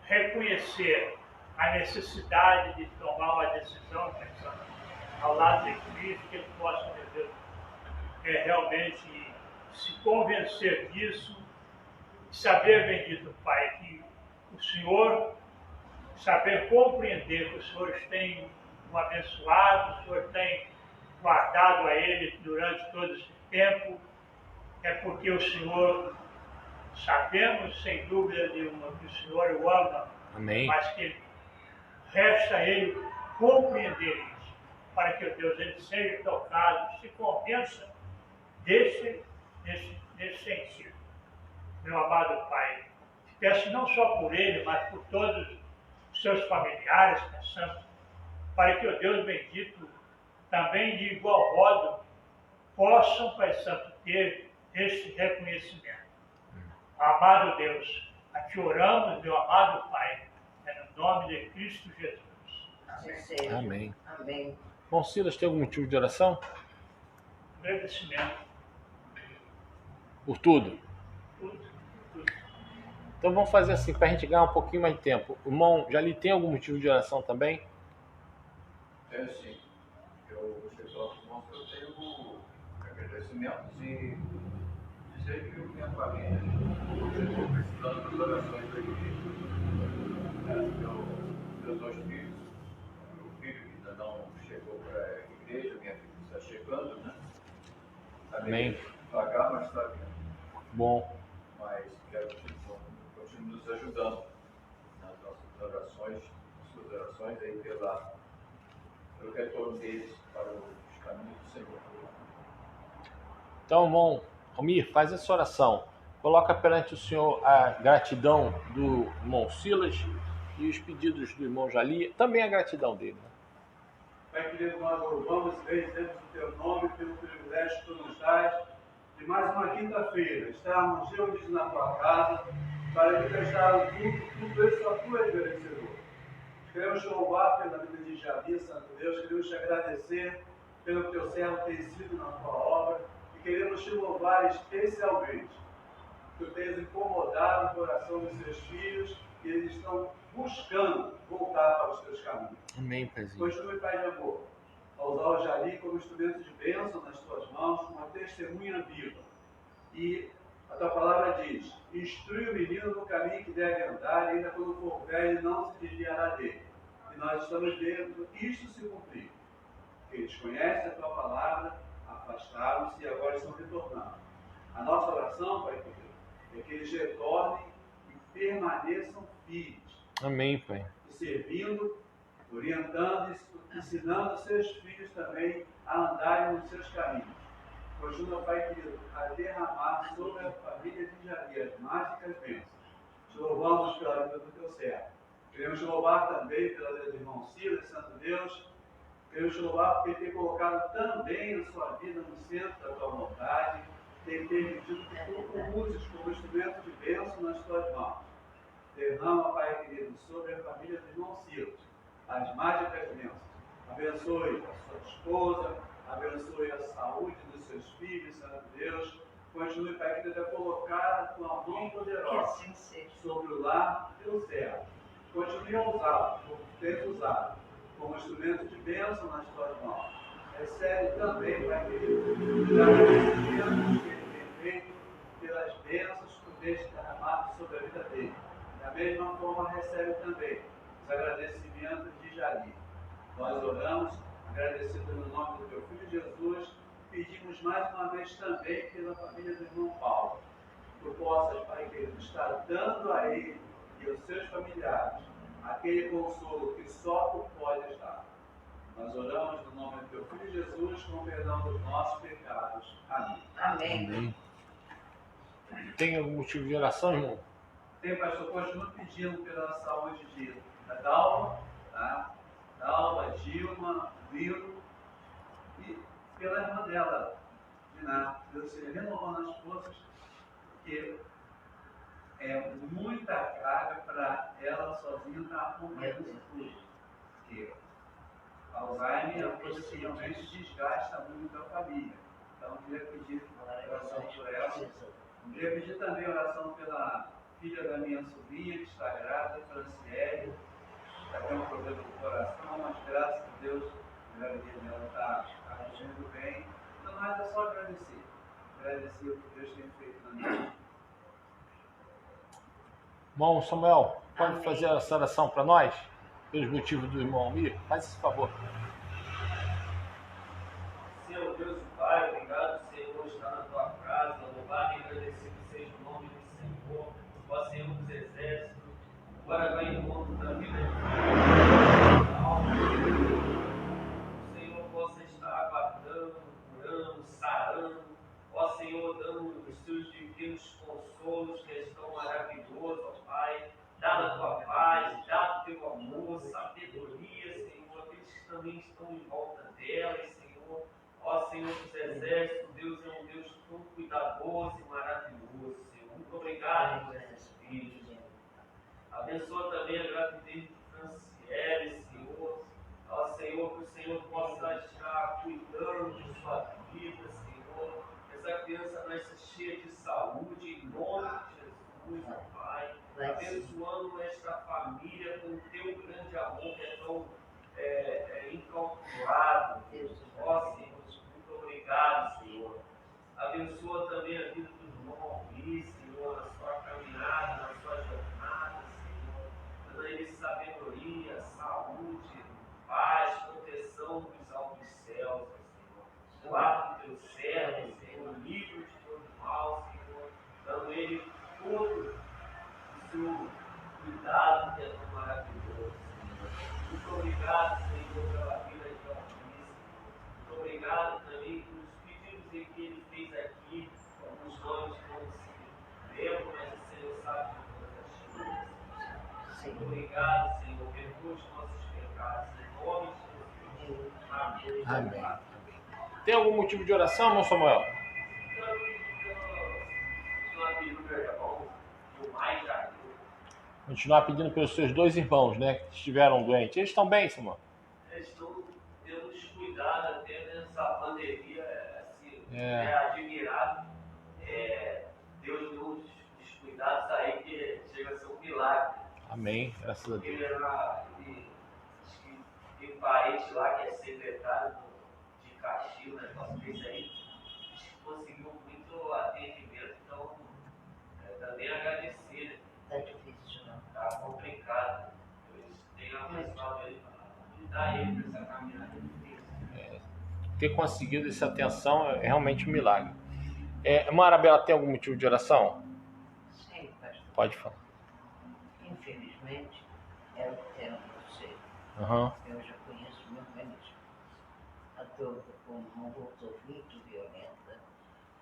[SPEAKER 4] reconhecer a necessidade de tomar uma decisão, Pai Santo, ao lado de Cristo, que ele possa, meu Deus, realmente se convencer disso, saber, bendito Pai, que o Senhor, saber compreender que o Senhor tem o abençoado, o Senhor tem guardado a ele durante todo esse tempo, é porque o Senhor, sabemos sem dúvida nenhuma que o Senhor o ama,
[SPEAKER 1] Amém.
[SPEAKER 4] mas que resta a ele compreender isso, para que o Deus ele seja tocado, se convença desse sentido. Meu amado Pai, te peço não só por ele, mas por todos os seus familiares, Pai Santo, para que o Deus bendito também de igual modo possam, Pai Santo, ter esse reconhecimento. Amado Deus, a ti oramos, meu amado Pai, no nome de Cristo Jesus.
[SPEAKER 3] Assim seja.
[SPEAKER 1] Amém.
[SPEAKER 3] Amém.
[SPEAKER 1] Irmão Silas, tem algum motivo de oração?
[SPEAKER 4] Agradecimento.
[SPEAKER 1] Por tudo?
[SPEAKER 4] Tudo.
[SPEAKER 1] Então vamos fazer assim, para a gente ganhar um pouquinho mais de tempo. O irmão Jali tem algum motivo de oração também?
[SPEAKER 2] É sim. Você só eu tenho agradecimentos e dizer que minha família estou precisando das orações da igreja. Meus dois filhos, meu filho que ainda não chegou para a igreja, minha filha está chegando, né?
[SPEAKER 1] Amém.
[SPEAKER 2] Pagar, mas está vindo.
[SPEAKER 1] Bom.
[SPEAKER 2] Mas quero que continue nos ajudando nas nossas orações, suas orações aí pelo retorno deles para os caminhos do Senhor.
[SPEAKER 1] Então, irmão Almir, faz essa oração. Coloca perante o Senhor a gratidão do irmão Silas e os pedidos do irmão Jali, também a gratidão dele. Né?
[SPEAKER 5] Pai querido, nós louvamos e bendizemos o teu nome pelo privilégio que tu nos dás de mais uma quinta-feira estarmos reunidos na tua casa para te prestar tudo isso a tua merecedor. Queremos te louvar pela vida de Jali, Santo Deus, queremos te agradecer pelo que teu servo tem sido na tua obra e queremos te louvar especialmente. Tu tens incomodado o coração dos seus filhos e eles estão buscando voltar para os teus caminhos.
[SPEAKER 1] Amém, Paizinho.
[SPEAKER 5] Continue, Pai de amor, a usar o Jali como instrumento de bênção nas tuas mãos, como uma testemunha viva. E a tua palavra diz: instrui o menino no caminho que deve andar, e ainda quando for velho não se desviará dele. e nós estamos vendo isto se cumprir. Eles conhecem a tua palavra, afastaram-se e agora estão retornando. A nossa oração, Pai querido, é que eles retornem e permaneçam firmes.
[SPEAKER 1] Amém, Pai.
[SPEAKER 5] Servindo, orientando e ensinando seus filhos também a andarem nos seus caminhos. Continua, Pai querido, a derramar sobre a família de Jari as mágicas bênçãos. Te louvamos pela vida do teu servo. Queremos te louvar também pela vida do irmão Silas, Santo Deus. Queremos te louvar porque tem colocado também a sua vida no centro da tua vontade. Tem permitido que tu o uses como instrumento de bênção nas tuas mãos. Derrama, Pai querido, sobre a família do irmão Silas as mágicas bênçãos. Abençoe a sua esposa, abençoe a saúde dos seus filhos, Santo Deus. Continue, Pai querido, a colocar a tua mão poderosa sobre o lar do teu servo. Continue a usá-lo, como tens usado, como instrumento de bênção nas tuas mãos. Recebe também, Pai querido, os agradecimentos que ele tem feito pelas bênçãos que tu tens derramado sobre a vida dele. Da mesma forma, recebe também os agradecimentos de Jari. Nós oramos, agradecido no nome do teu Filho Jesus, pedimos mais uma vez também pela família do irmão Paulo. Que tu possas, Pai querido, estar dando a ele e aos seus familiares aquele consolo que só tu podes dar. Nós oramos no nome do teu Filho Jesus, com perdão dos nossos pecados. Amém.
[SPEAKER 3] Amém.
[SPEAKER 1] Tem algum motivo de oração, irmão?
[SPEAKER 5] Tem, pastor, continuo pedindo pela saúde da Dalma, tá? Dalma, Dilma, Lilo e pela irmã dela, Diná. Deus seja renovando as forças, porque é muita carga para ela sozinha estar acompanhando isso tudo. Porque Alzheimer é uma coisa que realmente desgasta muito a família. Então, eu queria pedir oração por ela. Eu queria pedir também oração pela filha da minha sobrinha, que está grávida, Franciele. Está tendo um problema no coração, mas graças a Deus, a gravidez dela está agindo bem. Então, nós é só agradecer. Agradecer o que Deus tem feito na minha vida.
[SPEAKER 1] Irmão Samuel, pode
[SPEAKER 3] Amém.
[SPEAKER 1] fazer essa oração para nós? Pelos motivos do irmão Almir? Faz esse favor.
[SPEAKER 6] Senhor Deus e Pai, obrigado, Senhor, estar na tua casa, louvado e agradecido seja o nome do Senhor, ó Senhor dos exércitos, agora vai em conta da vida de o Senhor possa estar guardando, curando, sarando, ó Senhor, dando os teus divinos consolos, que és tão maravilhoso, ó Pai, dá a tua paz, dá o teu amor, sabedoria, Senhor, aqueles que também estão em volta delas, Senhor. Ó Senhor dos exércitos, Deus é um Deus tão cuidadoso e maravilhoso, Senhor. Muito obrigado por esses filhos, Senhor. Abençoa também a gravidez de Franciele, Senhor. Ó Senhor, que o Senhor possa estar cuidando de sua vida, Senhor. Essa criança nasce cheia de saúde, em nome de Jesus, ó Pai. Abençoando esta família com o teu grande amor que é tão incalculável. Ó Senhor, muito obrigado, Senhor. Abençoa também a vida do irmão Almir, Senhor, na sua caminhada, na sua jornada, Senhor. Dando a ele sabedoria, saúde, paz, proteção dos altos céus, Senhor. Guarda o teu servo, Senhor, livre de todo mal, Senhor. Dando a ele todo o seu cuidado, que é tão maravilhoso, Senhor. Muito obrigado, Senhor, pela vida de Almir. Muito obrigado também pelos pedidos em que ele fez aqui, alguns nomes que não se lembram, mas o Senhor sabe de todas as coisas. Muito obrigado, Senhor, perdoa os nossos pecados, em nome de Jesus. Amém.
[SPEAKER 1] Amém. Tem algum motivo de oração, irmão Samuel? Continuar pedindo pelos seus dois irmãos, né, que estiveram doentes. Eles estão bem, Samuel?
[SPEAKER 6] Eles estão tendo descuidado até nessa pandemia, assim, é admirável. Deus deu uns descuidados aí que chega a ser um milagre.
[SPEAKER 1] Amém, graças a Deus.
[SPEAKER 6] Tem parente lá que é secretário de Caxias, negócio desse aí, conseguiu muito atendimento, então também agradecer.
[SPEAKER 3] Tá difícil, não.
[SPEAKER 6] Tá complicado. Eles têm abençoado ele.
[SPEAKER 1] ter conseguido essa atenção é realmente um milagre. Marabela, tem algum motivo de oração?
[SPEAKER 3] Sim, pastor.
[SPEAKER 1] Pode falar.
[SPEAKER 3] Infelizmente, é o termo que eu sei.
[SPEAKER 1] Uhum.
[SPEAKER 3] Eu já conheço o meu organismo. A dor do pulmão voltou muito violenta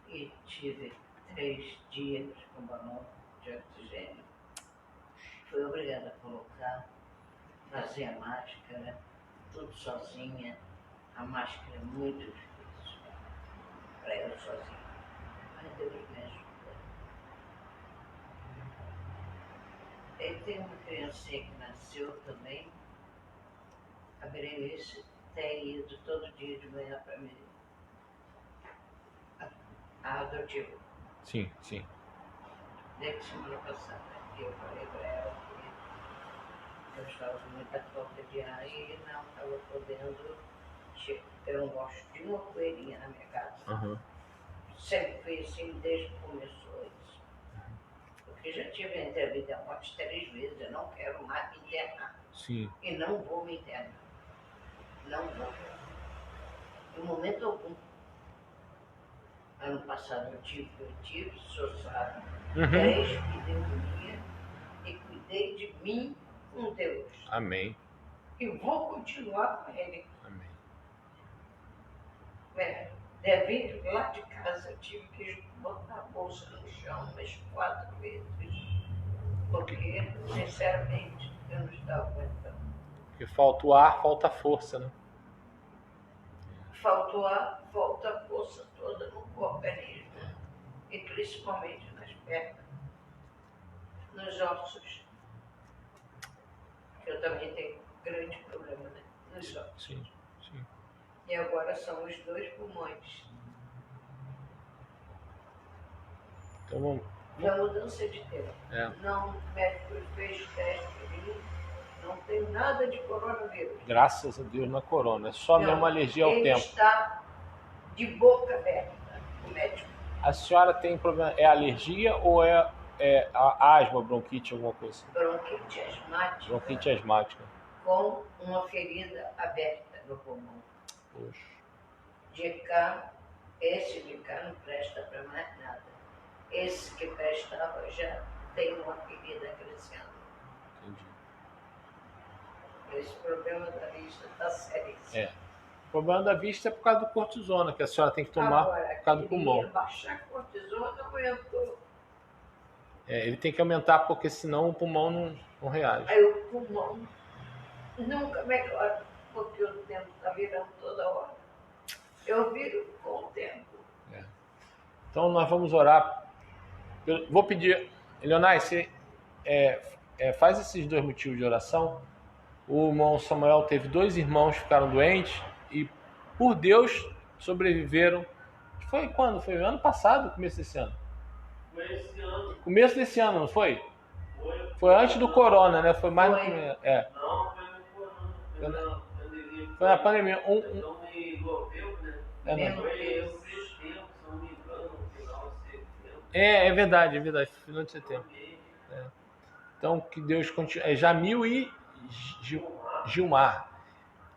[SPEAKER 3] e tive 3 dias com balão de oxigênio. Fui obrigada a colocar, fazer a máscara, tudo sozinha. A máscara é muito difícil para eu sozinha. Mas Deus me ajuda. E tem uma criancinha que nasceu também. A Berenice tem ido todo dia de manhã para mim. A adotiva.
[SPEAKER 1] Sim, sim.
[SPEAKER 3] Desde semana passada, eu falei para ela que eu estava com muita falta de ar e não estava podendo. Eu não gosto de uma coelhinha na minha casa.
[SPEAKER 1] Uhum.
[SPEAKER 3] Sempre foi assim desde que começou isso. Porque já tive entrevista a morte 3 vezes, eu não quero mais me internar.
[SPEAKER 1] Sim.
[SPEAKER 3] E não vou me internar. Não vou. Em momento algum. Ano passado eu tive, o senhor sabe, 10 pneumonia e cuidei de mim com Deus.
[SPEAKER 1] Amém.
[SPEAKER 3] E vou continuar com Ele.
[SPEAKER 1] Amém.
[SPEAKER 3] Deve ir lá de casa, eu tive que botar a bolsa no chão umas 4 vezes. Porque, sinceramente, eu não estava aguentando.
[SPEAKER 1] Porque falta o ar, falta a força, né?
[SPEAKER 3] Falta o ar, falta a força toda no organismo. E principalmente nas pernas, nos ossos. Eu também tenho grande problema, né? Nos ossos.
[SPEAKER 1] Sim, sim.
[SPEAKER 3] E agora são os 2 pulmões.
[SPEAKER 1] Então vamos.
[SPEAKER 3] Da mudança de tempo. Não, o médico fez teste para mim, não tem nada de coronavírus.
[SPEAKER 1] Graças a Deus na corona. É só mesmo alergia ao
[SPEAKER 3] ele
[SPEAKER 1] tempo.
[SPEAKER 3] Está de boca aberta, o médico.
[SPEAKER 1] A senhora tem problema? É alergia ou é asma, bronquite, alguma coisa?
[SPEAKER 3] Bronquite asmática.
[SPEAKER 1] Bronquite asmática.
[SPEAKER 3] Com uma ferida aberta no pulmão.
[SPEAKER 1] Poxa.
[SPEAKER 3] Esse de cá não presta para mais nada. Esse que prestava já tem uma ferida crescendo.
[SPEAKER 1] Entendi.
[SPEAKER 3] Esse problema da vista está seríssimo.
[SPEAKER 1] O problema da vista é por causa do cortisona, que a senhora tem que tomar
[SPEAKER 3] agora,
[SPEAKER 1] por causa do pulmão.
[SPEAKER 3] Baixar a cortisona, aumentou.
[SPEAKER 1] Ele tem que aumentar, porque senão o pulmão não reage.
[SPEAKER 3] Aí o pulmão nunca melhora, porque o tempo está virando toda hora. Eu viro com o tempo.
[SPEAKER 1] Então nós vamos orar. Eu vou pedir, Leonai, você faz esses 2 motivos de oração. O irmão Samuel teve 2 irmãos que ficaram doentes e, por Deus, sobreviveram. Foi quando? Foi ano passado, começo desse ano?
[SPEAKER 6] Foi esse ano.
[SPEAKER 1] Começo desse ano, não foi?
[SPEAKER 6] Foi.
[SPEAKER 1] Foi antes do corona, né? Foi mais.
[SPEAKER 3] Foi.
[SPEAKER 6] Não, foi no corona. Foi na pandemia.
[SPEAKER 1] Foi na pandemia.
[SPEAKER 6] Então me envolveu, né?
[SPEAKER 3] Meu
[SPEAKER 6] Foi
[SPEAKER 3] Deus.
[SPEAKER 6] em setembro, se não me engano, no final de setembro.
[SPEAKER 1] É verdade, final de setembro. Então, que Deus continue. Jamil e Gilmar.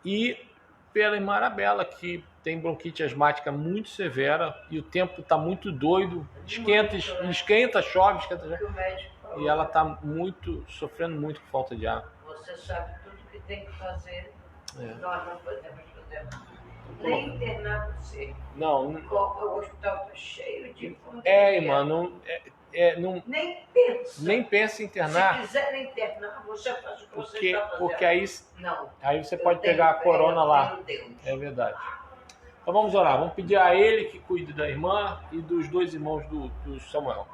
[SPEAKER 1] E pela irmã Arabella, que tem bronquite asmática muito severa e o tempo está muito doido. Esquenta, chove, esquenta,
[SPEAKER 3] Que o médico falou.
[SPEAKER 1] e ela está sofrendo muito com falta de ar.
[SPEAKER 3] Você sabe tudo que tem que fazer.
[SPEAKER 1] É.
[SPEAKER 3] Nós não podemos fazer nada. Nem internar você.
[SPEAKER 1] Não,
[SPEAKER 3] O hospital está cheio de
[SPEAKER 1] irmã, não,
[SPEAKER 3] Nem pensa.
[SPEAKER 1] nem pense em internar,
[SPEAKER 3] Se quiser internar, você faz o que você
[SPEAKER 1] porque,
[SPEAKER 3] está fazendo.
[SPEAKER 1] porque
[SPEAKER 3] Não.
[SPEAKER 1] aí você
[SPEAKER 3] Eu
[SPEAKER 1] pode
[SPEAKER 3] tenho
[SPEAKER 1] pegar a
[SPEAKER 3] fé,
[SPEAKER 1] corona
[SPEAKER 3] eu
[SPEAKER 1] lá.
[SPEAKER 3] tenho Deus.
[SPEAKER 1] É verdade. Então vamos orar. Vamos pedir a ele que cuide da irmã e dos 2 irmãos do Samuel.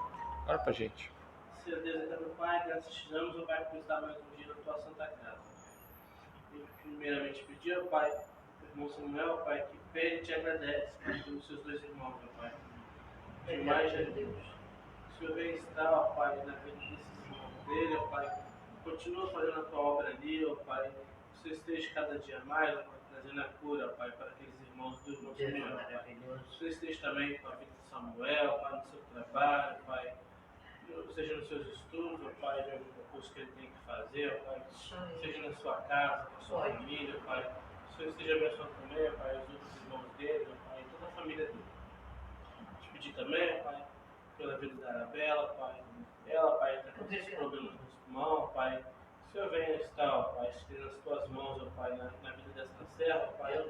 [SPEAKER 1] Ora pra gente.
[SPEAKER 6] Senhor Deus, eterno Pai, graças te damos, ó Pai, por nos dar mais um dia na tua santa casa. E primeiramente pedir, ó Pai, ao irmão Samuel, ó Pai, que pede e te agradece, Pai, pelos seus 2 irmãos, ó Pai. Demais, ó Deus. O Senhor vem estar, ó Pai, na vida desses irmãos dele, ó Pai. Continua fazendo a tua obra ali, ó Pai. Que o Senhor esteja cada dia mais, ó Pai, trazendo a cura, ó Pai, para aqueles irmãos do irmão
[SPEAKER 3] Deus é
[SPEAKER 6] Samuel, Pai.
[SPEAKER 3] maravilhoso.
[SPEAKER 6] Que o Senhor esteja também com a vida de Samuel, Pai, no seu trabalho, Pai. Seja nos seus estudos, ó Pai, de algum curso que ele tem que fazer, ó Pai. Seja na sua casa, com a sua família, Pai. Que o Senhor esteja abençoando também, Pai, os outros irmãos dele, Pai, toda a família dele. Te pedir também, Pai, pela vida da Arabella, Pai. Ela, Pai, está com esses problemas no pulmão, Pai. O Senhor venha estar, Pai, estenda nas tuas mãos, ó Pai, na vida dessa serva, Pai,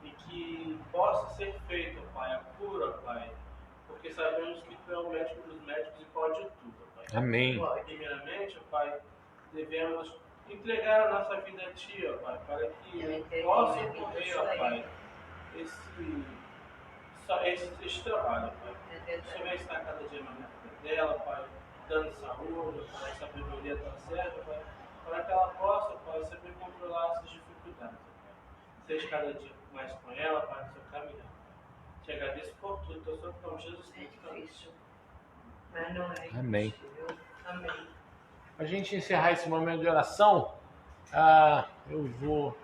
[SPEAKER 6] e que possa ser feita, Pai, a cura, Pai, porque sabemos que Tu é o médico dos médicos e pode tudo, Pai.
[SPEAKER 1] Amém.
[SPEAKER 6] Primeiramente, ó Pai, devemos entregar a nossa vida a Ti, ó Pai, para que possa ocorrer, ó Pai, esse trabalho, Pai. O Senhor vai estar cada dia mais na vida dela, Pai, dando saúde, Pai, sabedoria da serva, Pai, para que ela possa, Pai, saber controlar essas dificuldades, Pai. Seja cada dia mais com ela, Pai, no seu caminhar. Te agradeço por tudo, teu santo nome, Jesus Cristo.
[SPEAKER 1] Amém.
[SPEAKER 3] Amém.
[SPEAKER 1] Para a gente encerrar esse momento de oração, eu vou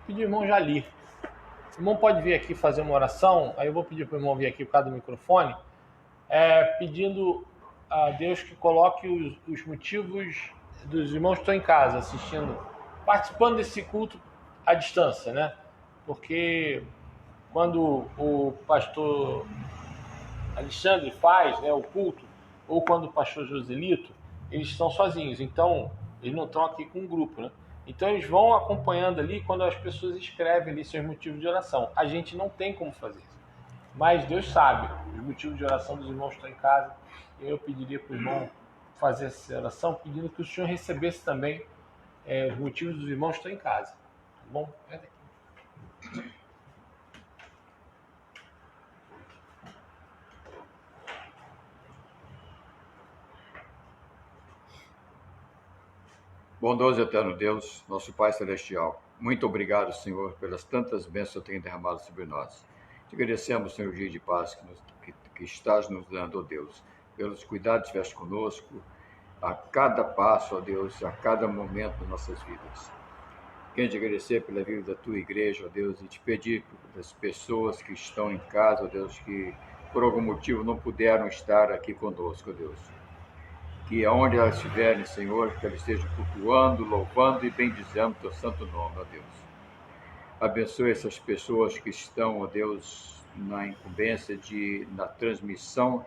[SPEAKER 1] pedir ao irmão Jali. O irmão pode vir aqui fazer uma oração, aí eu vou pedir para o irmão vir aqui por causa do microfone, pedindo a Deus que coloque os motivos dos irmãos que estão em casa assistindo, participando desse culto à distância, né? Porque quando o pastor Alexandre faz, né, o culto, ou quando o pastor Joselito, eles estão sozinhos, então eles não estão aqui com um grupo, né? Então eles vão acompanhando ali quando as pessoas escrevem ali seus motivos de oração. A gente não tem como fazer isso, mas Deus sabe os motivos de oração dos irmãos que estão em casa. Eu pediria para o irmão fazer essa oração, pedindo que o Senhor recebesse também os motivos dos irmãos que estão em casa. Tá bom?
[SPEAKER 2] Bondoso e eterno Deus, nosso Pai Celestial, muito obrigado, Senhor, pelas tantas bênçãos que tem derramado sobre nós. Te agradecemos, Senhor, o dia de paz que estás nos dando, ó Deus, pelos cuidados que tiveste conosco, a cada passo, ó Deus, a cada momento das nossas vidas. Quero te agradecer pela vida da tua igreja, ó Deus, e te pedir pelas pessoas que estão em casa, ó Deus, que por algum motivo não puderam estar aqui conosco, ó Deus. Que aonde elas estiverem, Senhor, que elas estejam cultuando, louvando e bendizendo o teu santo nome, ó Deus. Abençoe essas pessoas que estão, ó Deus, na incumbência na transmissão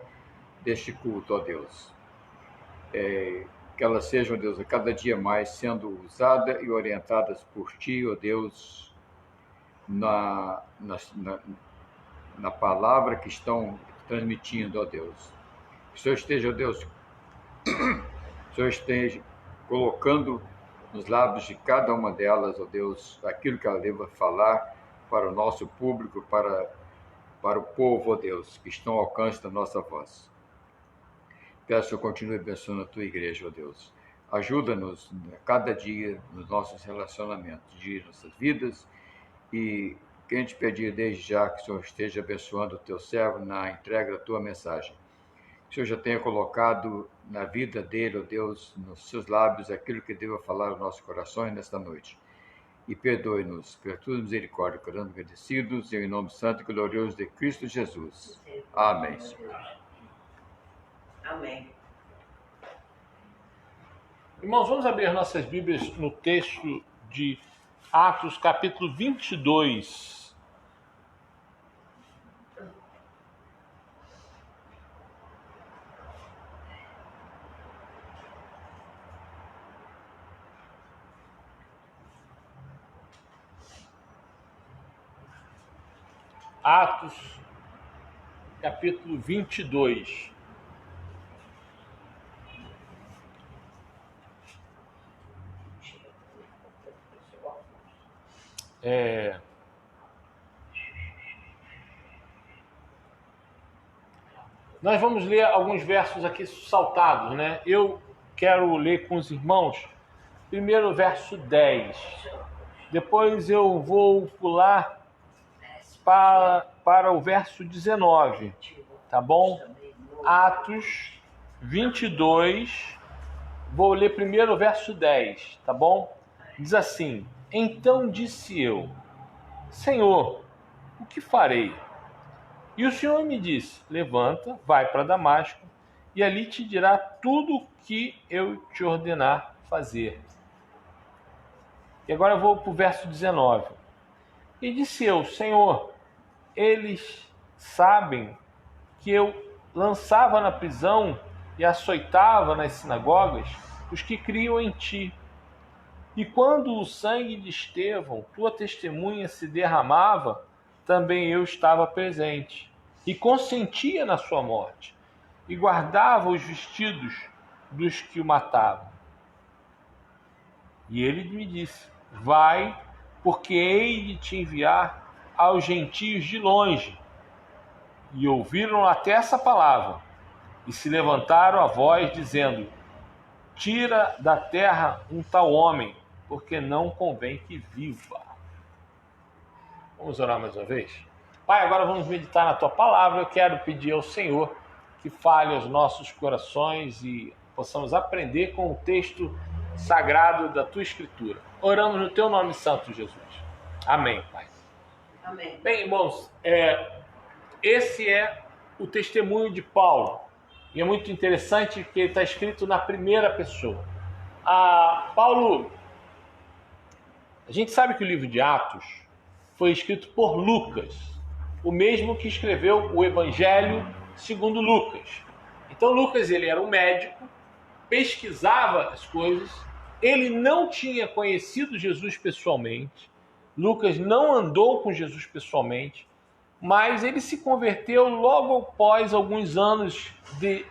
[SPEAKER 2] deste culto, ó Deus. Que elas sejam, ó Deus, a cada dia mais sendo usadas e orientadas por Ti, ó Deus, na palavra que estão transmitindo, ó Deus. Que o Senhor esteja, ó Deus, o Senhor esteja colocando nos lábios de cada uma delas, ó Deus, aquilo que ela deva falar para o nosso público, para o povo, ó Deus, que estão ao alcance da nossa voz. Peço que eu continue abençoando a tua igreja, ó Deus. Ajuda-nos a cada dia nos nossos relacionamentos, de nossas vidas, e quero te pedir desde já que o Senhor esteja abençoando o teu servo na entrega da tua mensagem. Que o Senhor já tenha colocado na vida dele, ó Deus, nos seus lábios, aquilo que deva falar aos nossos corações nesta noite. E perdoe-nos pela tua misericórdia, orando agradecidos, em nome santo e glorioso de Cristo Jesus. Amém.
[SPEAKER 3] Amém.
[SPEAKER 1] Irmãos, vamos abrir nossas Bíblias no texto de Atos, capítulo 22. Atos, capítulo 22. Nós vamos ler alguns versos aqui saltados, né? Eu quero ler com os irmãos primeiro o verso 10. Depois eu vou pular para o verso 19, tá bom? Atos 22, vou ler primeiro o verso 10, tá bom? Diz assim: então disse eu, Senhor, o que farei? E o Senhor me disse, levanta, vai para Damasco, e ali te dirá tudo o que eu te ordenar fazer. que agora eu vou para o verso 19. E disse eu: Senhor, eles sabem que eu lançava na prisão e açoitava nas sinagogas os que criam em ti. E quando o sangue de Estevão, tua testemunha, se derramava, também eu estava presente, e consentia na sua morte, e guardava os vestidos dos que o matavam. E ele me disse: vai, porque hei de te enviar aos gentios de longe. E ouviram até essa palavra, e se levantaram a voz, dizendo: tira da terra um tal homem, porque não convém que viva. Vamos orar mais uma vez? Pai, agora vamos meditar na tua palavra. Eu quero pedir ao Senhor que fale aos nossos corações e possamos aprender com o texto sagrado da tua Escritura. Oramos no teu nome santo, Jesus. Amém, Pai.
[SPEAKER 3] Amém.
[SPEAKER 1] Bem, irmãos, esse é o testemunho de Paulo. E é muito interessante que ele está escrito na primeira pessoa. Paulo, a gente sabe que o livro de Atos foi escrito por Lucas, o mesmo que escreveu o Evangelho segundo Lucas. Então Lucas, ele era um médico, pesquisava as coisas, ele não tinha conhecido Jesus pessoalmente, Lucas não andou com Jesus pessoalmente, mas ele se converteu logo após alguns anos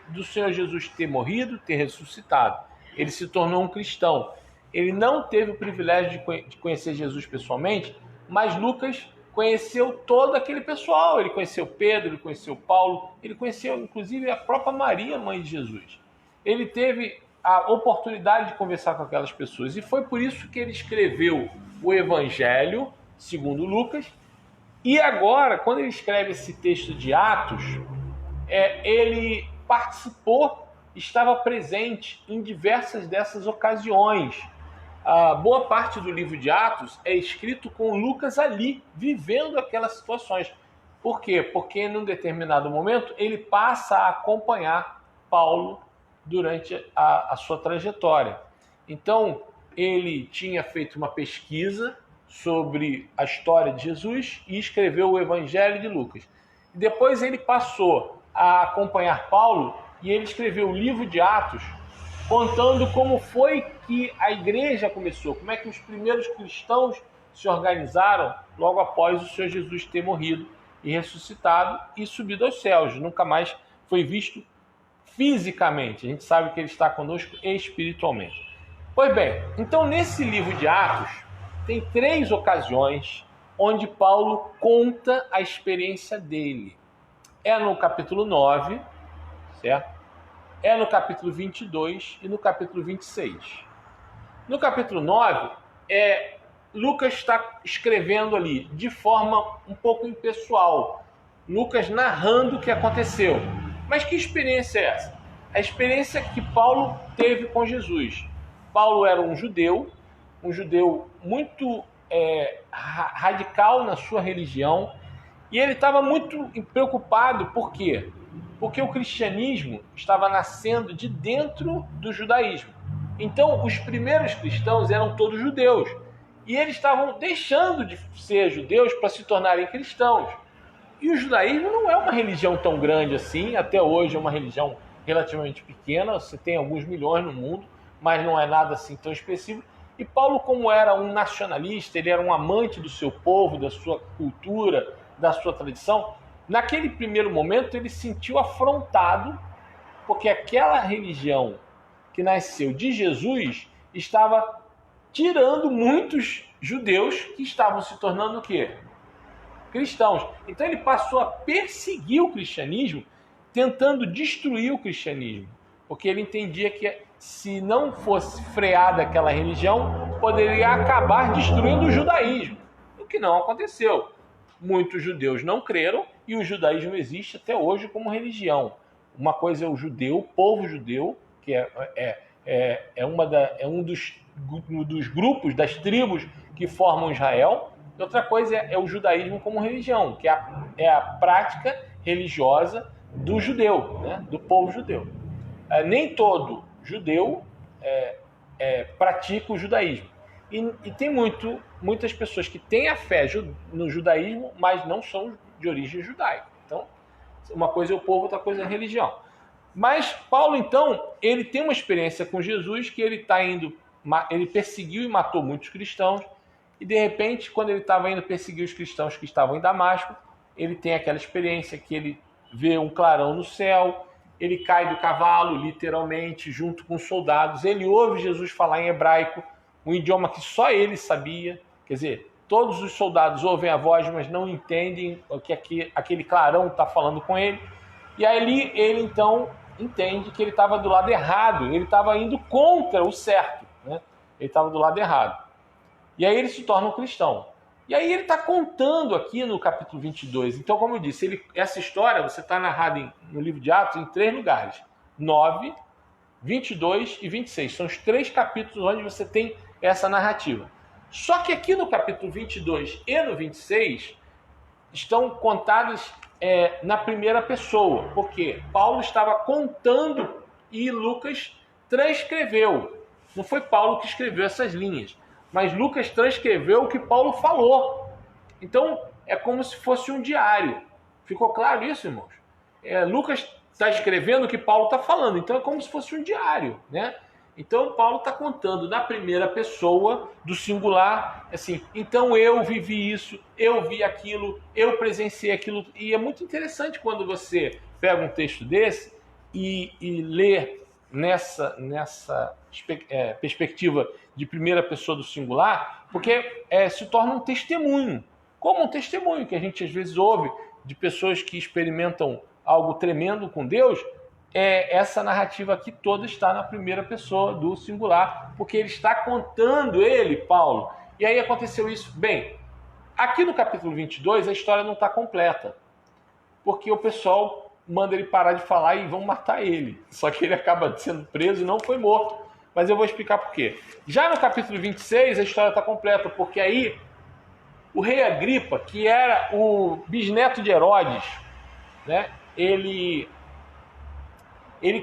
[SPEAKER 1] do Senhor Jesus ter morrido, ter ressuscitado. Ele se tornou um cristão. Ele não teve o privilégio de conhecer Jesus pessoalmente, mas Lucas conheceu todo aquele pessoal. Ele conheceu Pedro, ele conheceu Paulo, ele conheceu inclusive a própria Maria, mãe de Jesus. Ele teve a oportunidade de conversar com aquelas pessoas e foi por isso que ele escreveu o Evangelho segundo Lucas. E agora, quando ele escreve esse texto de Atos, ele participou, estava presente em diversas dessas ocasiões. A boa parte do livro de Atos é escrito com Lucas ali, vivendo aquelas situações. Por quê? Porque num determinado momento ele passa a acompanhar Paulo durante a sua trajetória. Então, ele tinha feito uma pesquisa sobre a história de Jesus e escreveu o Evangelho de Lucas. E depois ele passou a acompanhar Paulo e ele escreveu o livro de Atos, contando como foi que a igreja começou, como é que os primeiros cristãos se organizaram logo após o Senhor Jesus ter morrido e ressuscitado e subido aos céus. Nunca mais foi visto fisicamente. A gente sabe que ele está conosco espiritualmente. Pois bem, então nesse livro de Atos tem 3 ocasiões onde Paulo conta a experiência dele. É no capítulo 9, certo? É no capítulo 22 e no capítulo 26. No capítulo 9, Lucas está escrevendo ali de forma um pouco impessoal. Lucas narrando o que aconteceu. Mas que experiência é essa? A experiência que Paulo teve com Jesus. Paulo era um judeu muito radical na sua religião, e ele estava muito preocupado. Por quê? Porque o cristianismo estava nascendo de dentro do judaísmo. Então, os primeiros cristãos eram todos judeus, e eles estavam deixando de ser judeus para se tornarem cristãos. E o judaísmo não é uma religião tão grande assim, até hoje é uma religião relativamente pequena, você tem alguns milhões no mundo, mas não é nada assim tão específico. E Paulo, como era um nacionalista, ele era um amante do seu povo, da sua cultura, da sua tradição, naquele primeiro momento ele se sentiu afrontado, porque aquela religião que nasceu de Jesus estava tirando muitos judeus que estavam se tornando o quê? Cristãos. Então ele passou a perseguir o cristianismo, tentando destruir o cristianismo, porque ele entendia que se não fosse freada aquela religião, poderia acabar destruindo o judaísmo, o que não aconteceu. Muitos judeus não creram e o judaísmo existe até hoje como religião. Uma coisa é o judeu, o povo judeu, que é um dos grupos, das tribos que formam Israel. E outra coisa é o judaísmo como religião, que é a prática religiosa do judeu, né? Do povo judeu. Nem todo judeu pratica o judaísmo. E tem muitas pessoas que têm a fé no judaísmo, mas não são de origem judaica. Então, uma coisa é o povo, outra coisa é a religião. Mas Paulo, então, ele tem uma experiência com Jesus que ele perseguiu e matou muitos cristãos, e de repente, quando ele estava indo perseguir os cristãos que estavam em Damasco, ele tem aquela experiência que ele vê um clarão no céu, ele cai do cavalo, literalmente, junto com os soldados, ele ouve Jesus falar em hebraico, um idioma que só ele sabia, quer dizer, todos os soldados ouvem a voz, mas não entendem o que aquele clarão está falando com ele. E aí ele então entende que ele estava do lado errado, ele estava indo contra o certo, né? Ele estava do lado errado. E aí ele se torna um cristão. E aí ele está contando aqui no capítulo 22. Então, como eu disse, essa história você está narrada no livro de Atos em 3 lugares. 9, 22 e 26. São os 3 capítulos onde você tem essa narrativa. Só que aqui no capítulo 22 e no 26 estão contadas na primeira pessoa, porque Paulo estava contando e Lucas transcreveu. Não foi Paulo que escreveu essas linhas, mas Lucas transcreveu o que Paulo falou. Então é como se fosse um diário. Ficou claro isso, irmãos? Lucas está escrevendo o que Paulo está falando, então é como se fosse um diário, né? Então Paulo está contando na primeira pessoa do singular, assim, então eu vivi isso, eu vi aquilo, eu presenciei aquilo. E é muito interessante quando você pega um texto desse e lê nessa perspectiva de primeira pessoa do singular, porque se torna um testemunho, como um testemunho que a gente às vezes ouve de pessoas que experimentam algo tremendo com Deus. Essa narrativa aqui toda está na primeira pessoa do singular, porque ele está contando Paulo. E aí aconteceu isso. Bem, aqui no capítulo 22 a história não está completa, porque o pessoal manda ele parar de falar e vão matar ele. Só que ele acaba sendo preso e não foi morto. Mas eu vou explicar por quê. Já no capítulo 26 a história está completa, porque aí o rei Agripa, que era o bisneto de Herodes, né, ele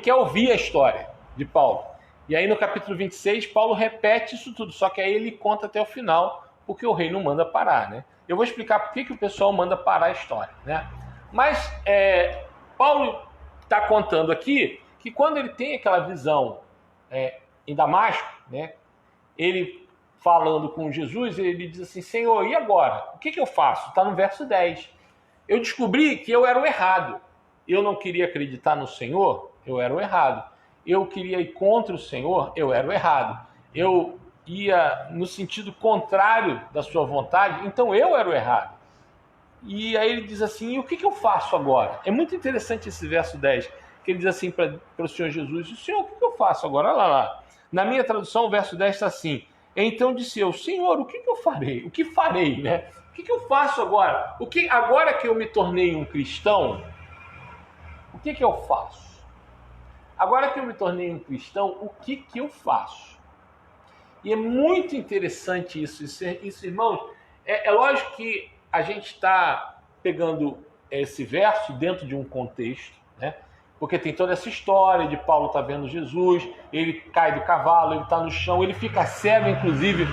[SPEAKER 1] quer ouvir a história de Paulo. E aí no capítulo 26, Paulo repete isso tudo, só que aí ele conta até o final, porque o rei não manda parar, né? Eu vou explicar por que o pessoal manda parar a história, né? Mas Paulo está contando aqui que quando ele tem aquela visão em Damasco, né, ele falando com Jesus, ele diz assim: Senhor, e agora? O que eu faço? Está no verso 10. Eu descobri que eu era o errado. Eu não queria acreditar no Senhor, eu era o errado. Eu queria ir contra o Senhor, eu era o errado. Eu ia no sentido contrário da sua vontade, então eu era o errado. E aí ele diz assim: e o que eu faço agora? É muito interessante esse verso 10, que ele diz assim para o Senhor Jesus: o Senhor, o que eu faço agora? Olha lá. Na minha tradução, o verso 10 está assim: então disse eu: Senhor, o que eu farei? O que farei, né? O que eu faço agora? Agora que eu me tornei um cristão, o que eu faço? Agora que eu me tornei um cristão, o que eu faço? E é muito interessante isso, irmãos. É lógico que a gente está pegando esse verso dentro de um contexto, né? Porque tem toda essa história de Paulo estar vendo Jesus, ele cai do cavalo, ele está no chão, ele fica cego, inclusive,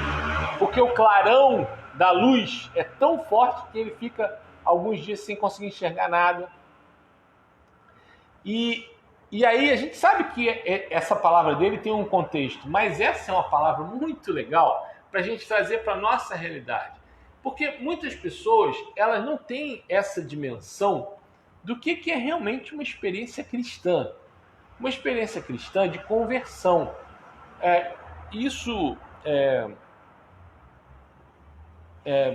[SPEAKER 1] porque o clarão da luz é tão forte que ele fica alguns dias sem conseguir enxergar nada. E aí a gente sabe que essa palavra dele tem um contexto, mas essa é uma palavra muito legal para a gente trazer para a nossa realidade. Porque muitas pessoas, elas não têm essa dimensão do que é realmente uma experiência cristã. Uma experiência cristã de conversão.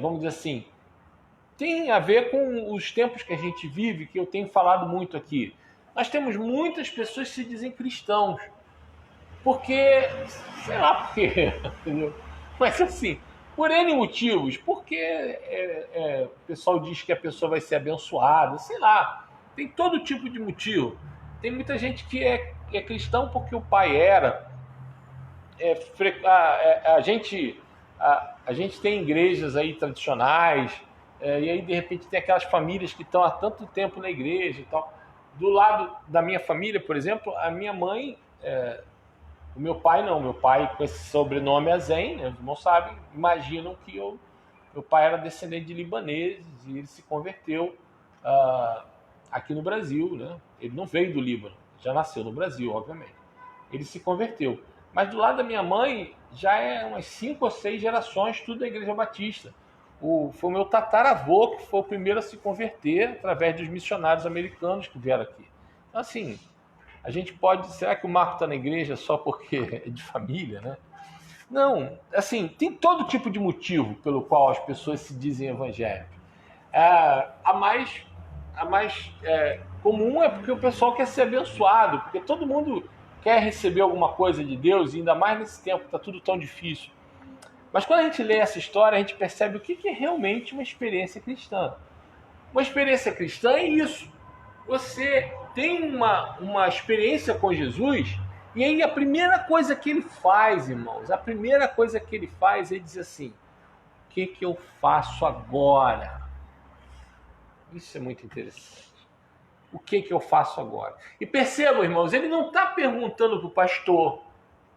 [SPEAKER 1] Vamos dizer assim, tem a ver com os tempos que a gente vive, que eu tenho falado muito aqui. Nós temos muitas pessoas que se dizem cristãos, porque, sei lá por quê, entendeu? Mas assim, por N motivos, porque o pessoal diz que a pessoa vai ser abençoada, sei lá, tem todo tipo de motivo. Tem muita gente que é cristão porque o pai era. A gente tem igrejas aí tradicionais, e aí de repente tem aquelas famílias que estão há tanto tempo na igreja e tal. Do lado da minha família, por exemplo, a minha mãe O meu pai não, meu pai com esse sobrenome Azen, né, os irmãos sabem, imaginam que meu pai era descendente de libaneses e ele se converteu aqui no Brasil, né? Ele não veio do Líbano, já nasceu no Brasil, obviamente. Ele se converteu. Mas do lado da minha mãe, já é umas 5 ou 6 gerações, tudo da Igreja Batista. Foi o meu tataravô que foi o primeiro a se converter através dos missionários americanos que vieram aqui. Então, assim, a gente pode... Será que o Marco está na igreja só porque é de família, né? Não, assim, tem todo tipo de motivo pelo qual as pessoas se dizem evangélicos. A mais comum é porque o pessoal quer ser abençoado, porque todo mundo quer receber alguma coisa de Deus, e ainda mais nesse tempo que está tudo tão difícil. Mas quando a gente lê essa história, a gente percebe o que é realmente uma experiência cristã. Uma experiência cristã é isso. Você tem uma experiência com Jesus, e aí a primeira coisa que ele faz, irmãos, a primeira coisa que ele faz é dizer assim: o que eu faço agora? Isso é muito interessante. O que eu faço agora? E percebam, irmãos, ele não está perguntando para o pastor.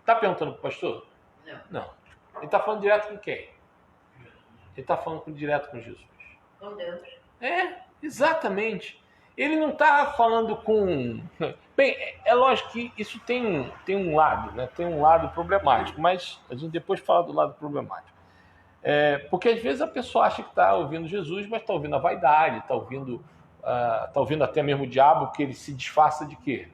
[SPEAKER 1] Está perguntando para o pastor? Não. Ele está falando direto com quem? Ele está falando direto com Jesus.
[SPEAKER 3] Com Deus.
[SPEAKER 1] Exatamente. Ele não está falando com... Bem, é lógico que isso tem um lado, né? Tem um lado problemático, mas a gente depois fala do lado problemático. Porque às vezes a pessoa acha que está ouvindo Jesus, mas está ouvindo a vaidade, está ouvindo até mesmo o diabo, que ele se disfarça de quê?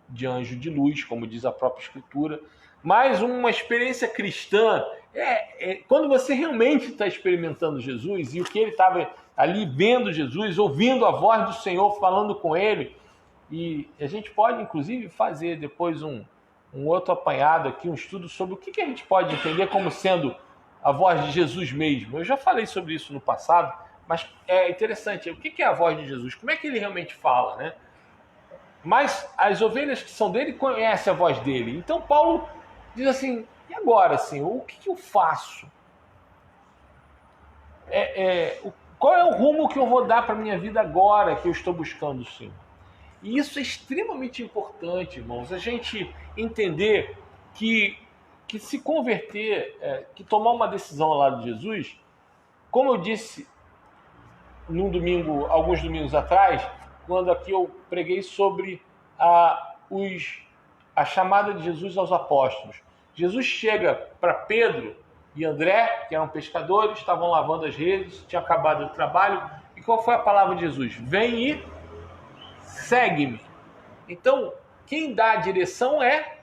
[SPEAKER 1] De anjo de luz, como diz a própria Escritura. Mas uma experiência cristã quando você realmente está experimentando Jesus, e o que ele estava ali vendo Jesus, ouvindo a voz do Senhor, falando com ele. E a gente pode, inclusive, fazer depois um outro apanhado aqui, um estudo sobre o que a gente pode entender como sendo a voz de Jesus mesmo. Eu já falei sobre isso no passado, mas é interessante. O que é a voz de Jesus? Como é que ele realmente fala, né? Mas as ovelhas que são dele conhecem a voz dele. Então Paulo diz assim: e agora, Senhor, o que eu faço? Qual é o rumo que eu vou dar para a minha vida agora que eu estou buscando o Senhor? E isso é extremamente importante, irmãos, a gente entender que se converter, que tomar uma decisão ao lado de Jesus, como eu disse alguns domingos atrás, quando aqui eu preguei sobre a chamada de Jesus aos apóstolos. Jesus chega para Pedro e André, que eram pescadores, estavam lavando as redes, tinha acabado o trabalho, e qual foi a palavra de Jesus? Vem e segue-me. Então, quem dá a direção é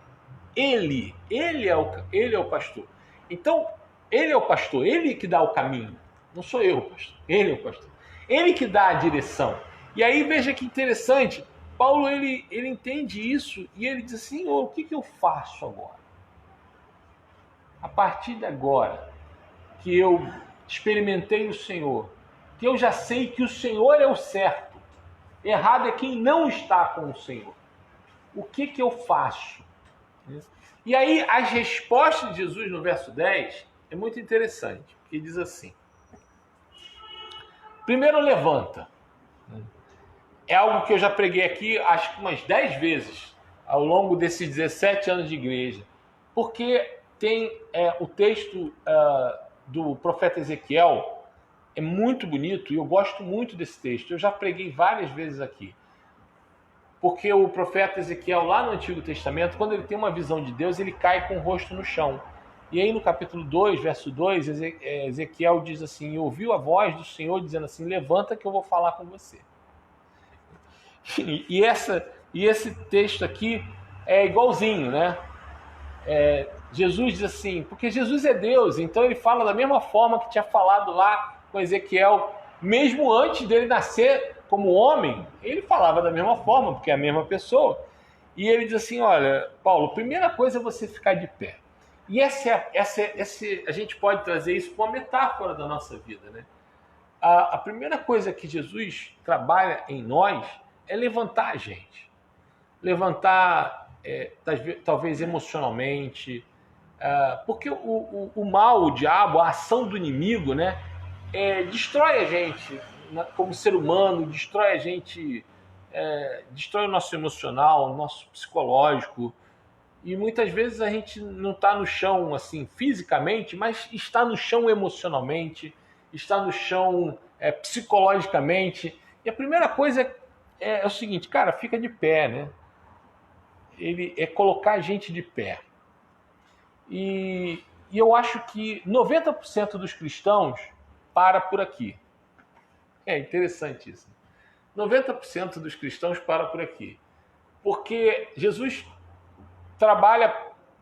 [SPEAKER 1] ele. Ele é o pastor. Então, ele é o pastor, ele que dá o caminho. Não sou eu, pastor. Ele é o pastor. Ele que dá a direção. E aí, veja que interessante, Paulo ele entende isso e ele diz assim: Senhor, o que eu faço agora? A partir de agora que eu experimentei o Senhor, que eu já sei que o Senhor é o certo, errado é quem não está com o Senhor. O que eu faço? E aí, as respostas de Jesus no verso 10 é muito interessante, porque diz assim: primeiro, levanta. É algo que eu já preguei aqui, acho que umas 10 vezes, ao longo desses 17 anos de igreja, porque tem o texto do profeta Ezequiel, é muito bonito, e eu gosto muito desse texto, eu já preguei várias vezes aqui. Porque o profeta Ezequiel, lá no Antigo Testamento, quando ele tem uma visão de Deus, ele cai com o rosto no chão. E aí no capítulo 2, verso 2, Ezequiel diz assim: e ouviu a voz do Senhor dizendo assim: levanta que eu vou falar com você. E esse texto aqui é igualzinho, né? Jesus diz assim, porque Jesus é Deus, então ele fala da mesma forma que tinha falado lá com Ezequiel, mesmo antes dele nascer como homem, ele falava da mesma forma, porque é a mesma pessoa. E ele diz assim: olha, Paulo, primeira coisa é você ficar de pé. E a gente pode trazer isso para uma metáfora da nossa vida, né? A primeira coisa que Jesus trabalha em nós é levantar a gente. Levantar, talvez emocionalmente, porque o mal, o diabo, a ação do inimigo, né, destrói a gente como ser humano, destrói a gente, destrói o nosso emocional, o nosso psicológico. E muitas vezes a gente não está no chão assim fisicamente, mas está no chão emocionalmente, está no chão psicologicamente. E a primeira coisa é o seguinte, cara, fica de pé, né? Ele é colocar a gente de pé. E eu acho que 90% dos cristãos para por aqui. É interessante isso. 90% dos cristãos para por aqui. Porque Jesus trabalha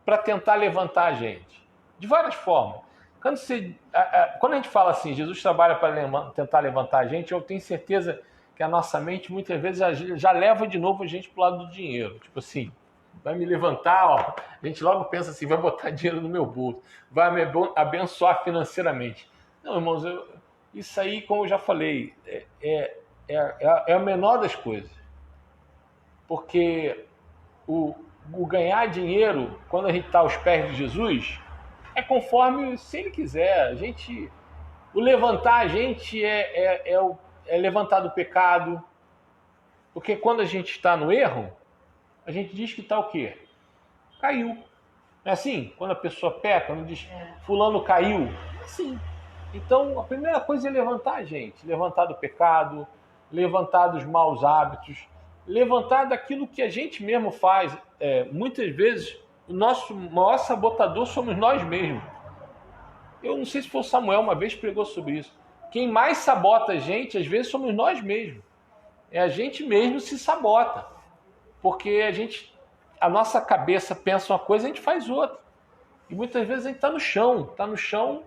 [SPEAKER 1] para tentar levantar a gente. De várias formas. Quando a gente fala assim, Jesus trabalha para tentar levantar a gente, eu tenho certeza que a nossa mente muitas vezes já leva de novo a gente para o lado do dinheiro. Tipo assim, vai me levantar, ó. A gente logo pensa assim, vai botar dinheiro no meu bolso, vai me abençoar financeiramente. Não, irmãos, isso aí, como eu já falei, é a menor das coisas. Porque o ganhar dinheiro, quando a gente está aos pés de Jesus, é conforme se ele quiser. O levantar a gente é levantar do pecado. Porque quando a gente está no erro, a gente diz que está o quê? Caiu. Não é assim? Quando a pessoa peca, não diz fulano caiu. É assim. Então, a primeira coisa é levantar a gente. Levantar do pecado, levantar dos maus hábitos, levantar daquilo que a gente mesmo faz. Muitas vezes, o nosso maior sabotador somos nós mesmos. Eu não sei se foi o Samuel, uma vez pregou sobre isso. Quem mais sabota a gente, às vezes, somos nós mesmos. É a gente mesmo se sabota. Porque a nossa cabeça pensa uma coisa e a gente faz outra. E muitas vezes a gente está no chão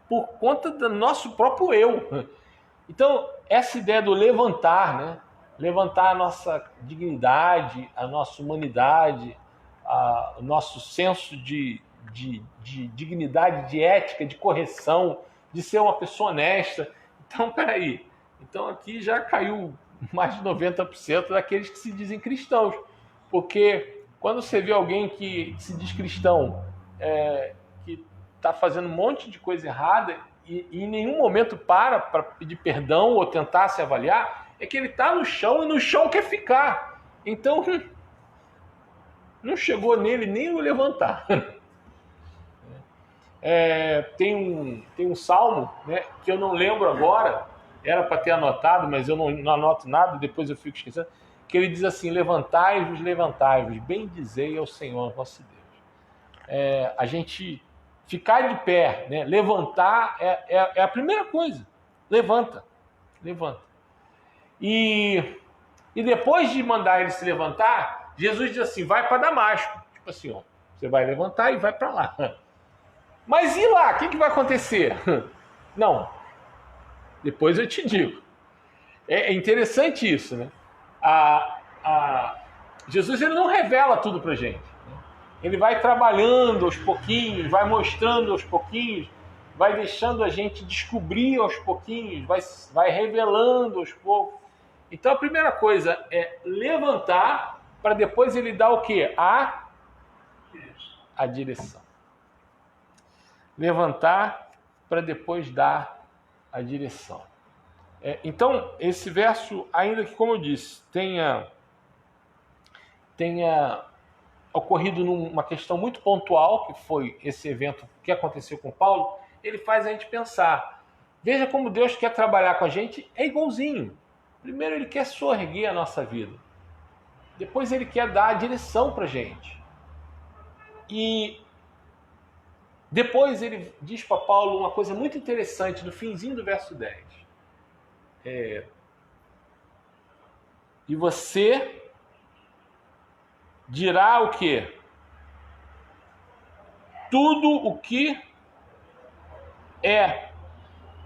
[SPEAKER 1] por conta do nosso próprio eu. Então, essa ideia do levantar, né? Levantar a nossa dignidade, a nossa humanidade, o nosso senso de dignidade, de ética, de correção, de ser uma pessoa honesta. Então, peraí. Então, aqui já caiu mais de 90% daqueles que se dizem cristãos. Porque quando você vê alguém que se diz cristão, que está fazendo um monte de coisa errada e em nenhum momento para pedir perdão ou tentar se avaliar, é que ele está no chão e no chão quer ficar. Então, não chegou nele nem o levantar. Tem um salmo, né, que eu não lembro agora, era para ter anotado, mas eu não anoto nada, depois eu fico esquecendo, que ele diz assim, levantai-vos, bendizei ao Senhor nosso Deus. A gente ficar de pé, né, levantar é a primeira coisa. Levanta. E depois de mandar ele se levantar, Jesus diz assim, vai para Damasco. Tipo assim, ó, você vai levantar e vai para lá. Mas e lá? O que vai acontecer? Não. Depois eu te digo. É interessante isso, né? Jesus ele não revela tudo para a gente. Né? Ele vai trabalhando aos pouquinhos, vai mostrando aos pouquinhos, vai deixando a gente descobrir aos pouquinhos, vai revelando aos poucos. Então a primeira coisa é levantar para depois ele dar o quê? A direção. Levantar para depois dar a direção. Então, esse verso, ainda que, como eu disse, tenha ocorrido numa questão muito pontual, que foi esse evento que aconteceu com Paulo, ele faz a gente pensar. Veja como Deus quer trabalhar com a gente, é igualzinho. Primeiro ele quer soerguer a nossa vida. Depois ele quer dar a direção para a gente. E depois ele diz para Paulo uma coisa muito interessante no finzinho do verso 10. E você dirá o quê? Tudo o que é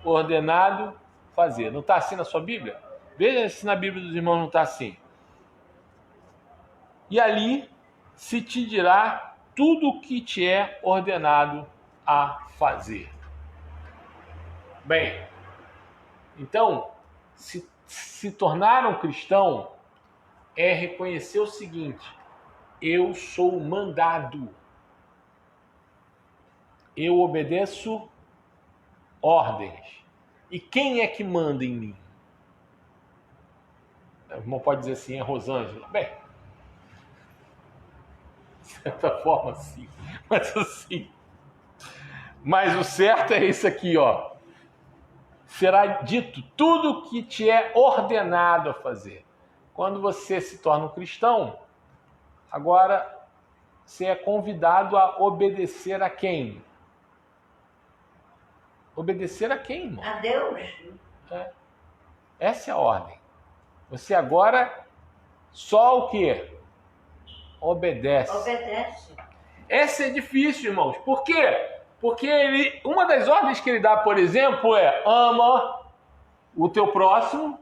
[SPEAKER 1] ordenado fazer. Não está assim na sua Bíblia? Veja se na Bíblia dos irmãos não está assim. E ali se te dirá tudo o que te é ordenado a fazer. Bem, então, se tornar um cristão é reconhecer o seguinte: eu sou mandado. Eu obedeço ordens. E quem é que manda em mim? O irmão pode dizer assim, é Rosângela. Bem, certa forma, sim. Mas assim. Mas o certo é esse aqui, ó. Será dito tudo o que te é ordenado a fazer. Quando você se torna um cristão, agora você é convidado a obedecer a quem? Obedecer a quem, irmão?
[SPEAKER 3] A Deus.
[SPEAKER 1] É. Essa é a ordem. Você agora só o quê? Obedece.
[SPEAKER 3] Obedece.
[SPEAKER 1] Essa é difícil, irmãos. Por quê? Porque uma das ordens que ele dá, por exemplo, é ama o teu próximo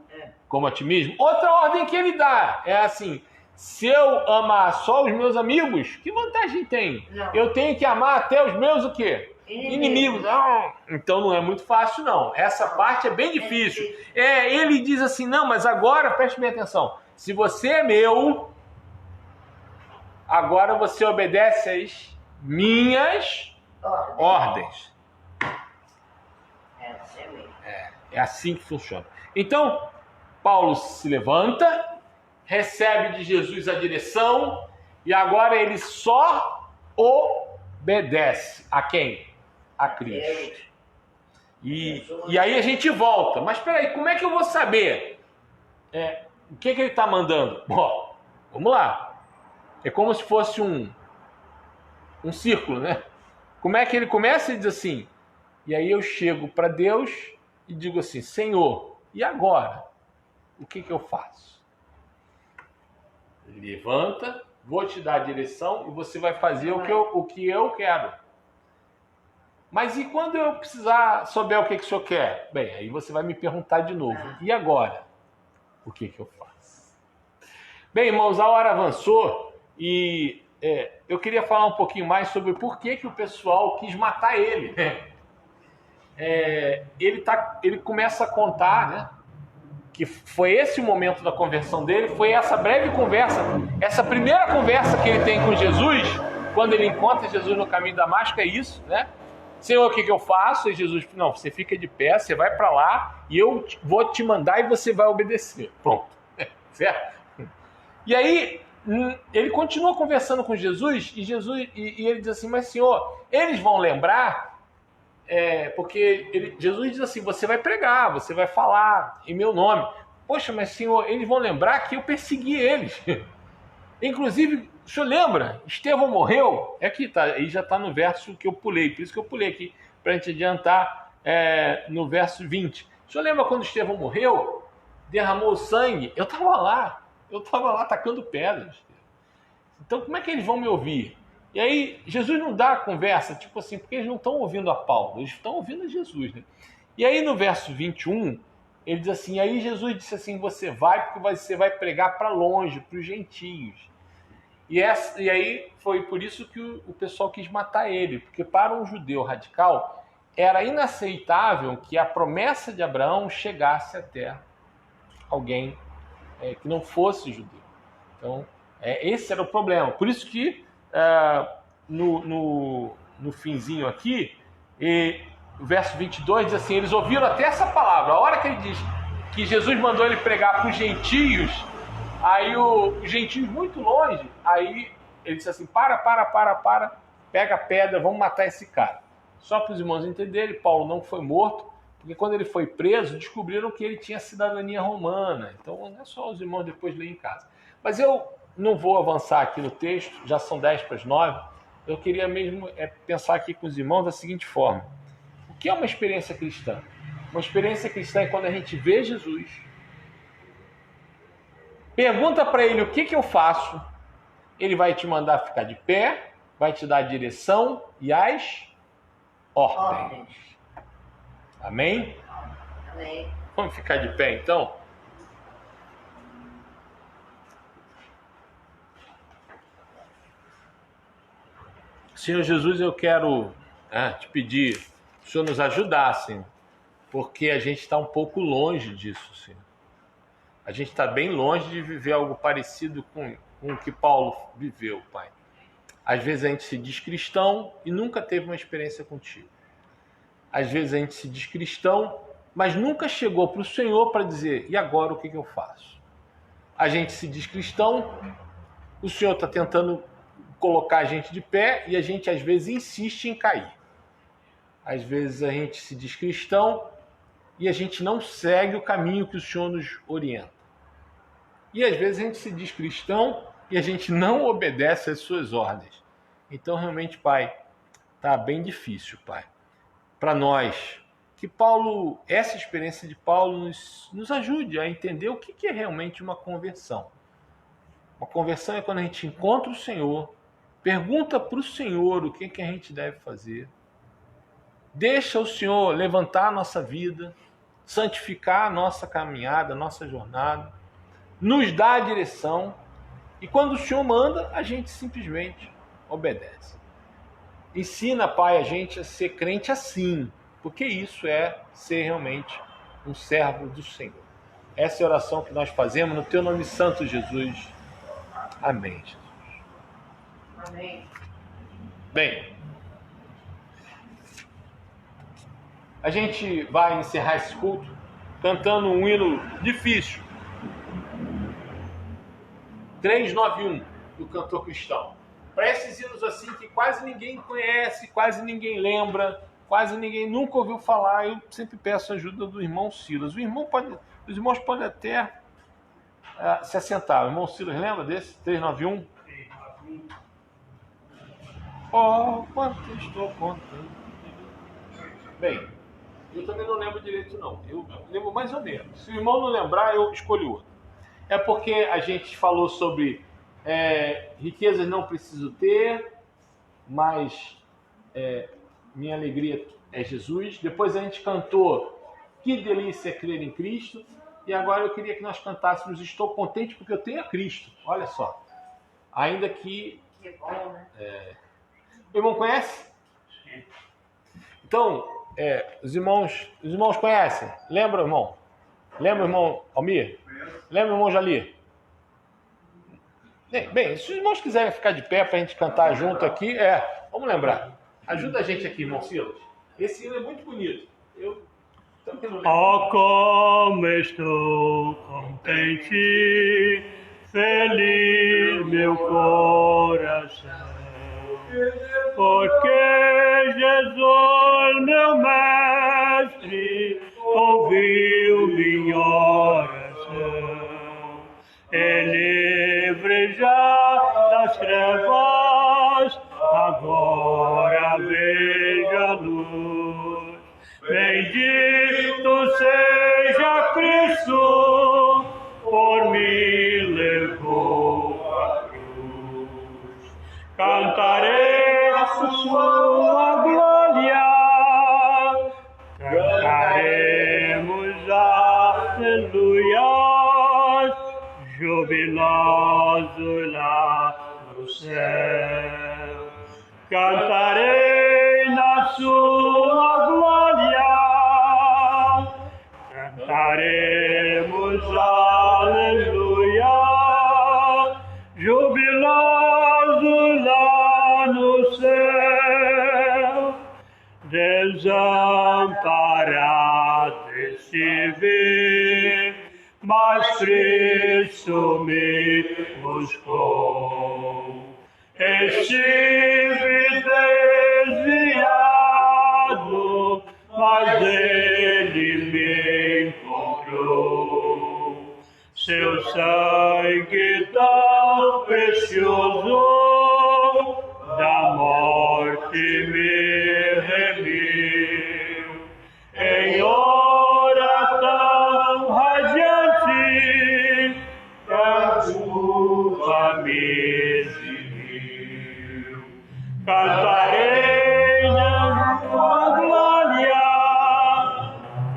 [SPEAKER 1] como a ti mesmo. Outra ordem que ele dá é assim: se eu amar só os meus amigos, que vantagem tem?
[SPEAKER 3] Não.
[SPEAKER 1] Eu tenho que amar até os meus o quê? Inimigos. Então não é muito fácil, não. Essa parte é bem difícil. Ele diz assim, não, mas agora, preste bem atenção. Se você é meu, agora você obedece às minhas ordens. É assim que funciona. Então, Paulo se levanta, recebe de Jesus a direção e agora ele só obedece. A quem? A Cristo. E aí a gente volta. Mas espera aí, como é que eu vou saber o que ele está mandando? Bom, vamos lá. É como se fosse um círculo, né? Como é que ele começa? Ele diz assim, e aí eu chego para Deus e digo assim, Senhor, e agora? O que eu faço? Ele levanta, vou te dar a direção e você vai fazer o que eu quero. Mas e quando eu precisar souber o que o senhor quer? Bem, aí você vai me perguntar de novo. E agora? O que eu faço? Bem, irmãos, a hora avançou e eu queria falar um pouquinho mais sobre por que o pessoal quis matar ele. Ele começa a contar, né, que foi esse o momento da conversão dele, foi essa breve conversa, essa primeira conversa que ele tem com Jesus, quando ele encontra Jesus no caminho da Damasco, é isso, né? Senhor, o que eu faço? E Jesus, não, você fica de pé, você vai para lá e eu vou te mandar e você vai obedecer. Pronto, certo? E aí ele continua conversando com Jesus e ele diz assim, mas Senhor, eles vão lembrar, porque Jesus diz assim, você vai pregar, você vai falar em meu nome. Poxa, mas Senhor, eles vão lembrar que eu persegui eles. Inclusive, o senhor lembra? Estevão morreu? Aqui tá, aí já está no verso que eu pulei, por isso que eu pulei aqui, para a gente adiantar no verso 20. O senhor lembra quando Estevão morreu? Derramou sangue? Eu estava lá atacando pedras. Então como é que eles vão me ouvir? E aí Jesus não dá a conversa, tipo assim, porque eles não estão ouvindo a Paulo, eles estão ouvindo a Jesus, né? E aí no verso 21, ele diz assim, aí Jesus disse assim, você vai porque você vai pregar para longe, para os gentios. E aí foi por isso que o pessoal quis matar ele, porque para um judeu radical era inaceitável que a promessa de Abraão chegasse até alguém que não fosse judeu. Então, esse era o problema. Por isso que no finzinho aqui, o verso 22 diz assim, eles ouviram até essa palavra. A hora que ele diz que Jesus mandou ele pregar para os gentios, aí os gentios muito longe, aí ele disse assim, para, pega a pedra, vamos matar esse cara. Só para os irmãos entenderem, Paulo não foi morto, porque quando ele foi preso, descobriram que ele tinha cidadania romana. Então não é só os irmãos depois lerem em casa. Mas eu não vou avançar aqui no texto, já são 10:50. Eu queria mesmo pensar aqui com os irmãos da seguinte forma. O que é uma experiência cristã? Uma experiência cristã é quando a gente vê Jesus, pergunta para ele o que eu faço, ele vai te mandar ficar de pé, vai te dar a direção e as ordens. Amém?
[SPEAKER 3] Amém.
[SPEAKER 1] Vamos ficar de pé então? Senhor Jesus, eu quero te pedir que o Senhor nos ajudasse, porque a gente está um pouco longe disso, Senhor. A gente está bem longe de viver algo parecido com o que Paulo viveu, Pai. Às vezes a gente se diz cristão e nunca teve uma experiência contigo. Às vezes a gente se diz cristão, mas nunca chegou para o Senhor para dizer, e agora o que eu faço? A gente se diz cristão, o Senhor está tentando colocar a gente de pé e a gente às vezes insiste em cair. Às vezes a gente se diz cristão e a gente não segue o caminho que o Senhor nos orienta. E às vezes a gente se diz cristão e a gente não obedece às suas ordens. Então realmente, Pai, tá bem difícil, Pai, para nós. Que Paulo, essa experiência de Paulo nos ajude a entender o que é realmente uma conversão. Uma conversão é quando a gente encontra o Senhor, pergunta para o Senhor o que a gente deve fazer, deixa o Senhor levantar a nossa vida, santificar a nossa caminhada, a nossa jornada, nos dá a direção e quando o Senhor manda, a gente simplesmente obedece. Ensina, Pai, a gente a ser crente assim, porque isso é ser realmente um servo do Senhor. Essa é a oração que nós fazemos no Teu nome santo, Jesus. Amém, Jesus.
[SPEAKER 3] Amém.
[SPEAKER 1] Bem, a gente vai encerrar esse culto cantando um hino difícil. 391, do cantor cristão. Para esses hinos assim que quase ninguém conhece, quase ninguém lembra, quase ninguém nunca ouviu falar, eu sempre peço a ajuda do irmão Silas. Os irmãos podem até se assentar. O irmão Silas lembra desse? 391? Oh, quanto estou contando. Bem, eu também não lembro direito não. Eu lembro mais ou menos. Se o irmão não lembrar, eu escolho outro. É porque a gente falou sobre riquezas não preciso ter, mas minha alegria é Jesus. Depois a gente cantou Que delícia é crer em Cristo. E agora eu queria que nós cantássemos Estou contente porque eu tenho a Cristo. Olha só. Ainda que...
[SPEAKER 3] Que bom, né?
[SPEAKER 1] O irmão conhece?
[SPEAKER 4] Sim.
[SPEAKER 1] Então, os irmãos conhecem? Lembra, irmão? Lembra, irmão Almir? Lembra, irmão Jali? Bem, se os irmãos quiserem ficar de pé para a gente cantar junto aqui, vamos lembrar. Ajuda a gente aqui, irmão Silas. Esse hino é muito bonito.
[SPEAKER 4] Oh, como estou contente, feliz meu coração, porque Jesus, meu mestre, ouviu minha oração. Ele livre já das trevas, agora veja a luz. Bendito seja Cristo, por mim levou a cruz. Cantarei a sua glória, cantaremos aleluia, jubiloso lá no céu. Cantarei na sua glória, cantaremos aleluia, jubiloso lá no céu. Desamparado estive, mas Cristo me buscou. Estive desviado, mas Ele me encontrou. Seu sangue tão precioso da morte me remiu. Em hora tão radiante, a chuva me exibiu. Cantarei na tua glória,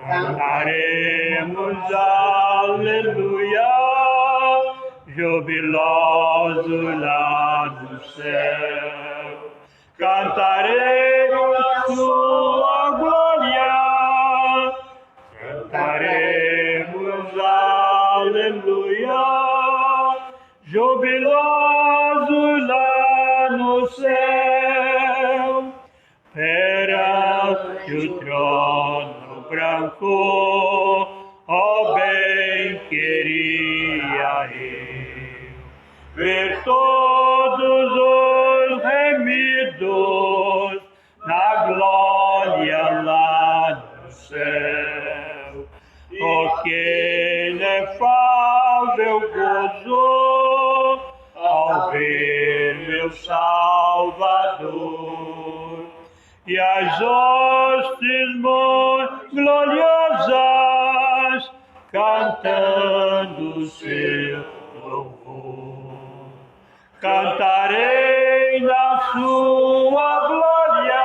[SPEAKER 4] cantaremos aleluia, jubiloso lá no céu. Cantarei a sua glória, cantaremos aleluia, jubiloso lá no céu. Perante o trono branco, ó bem queria eu ver todos os Salvador. E as hostes muito gloriosas, cantando seu louvor. Cantarei na sua glória,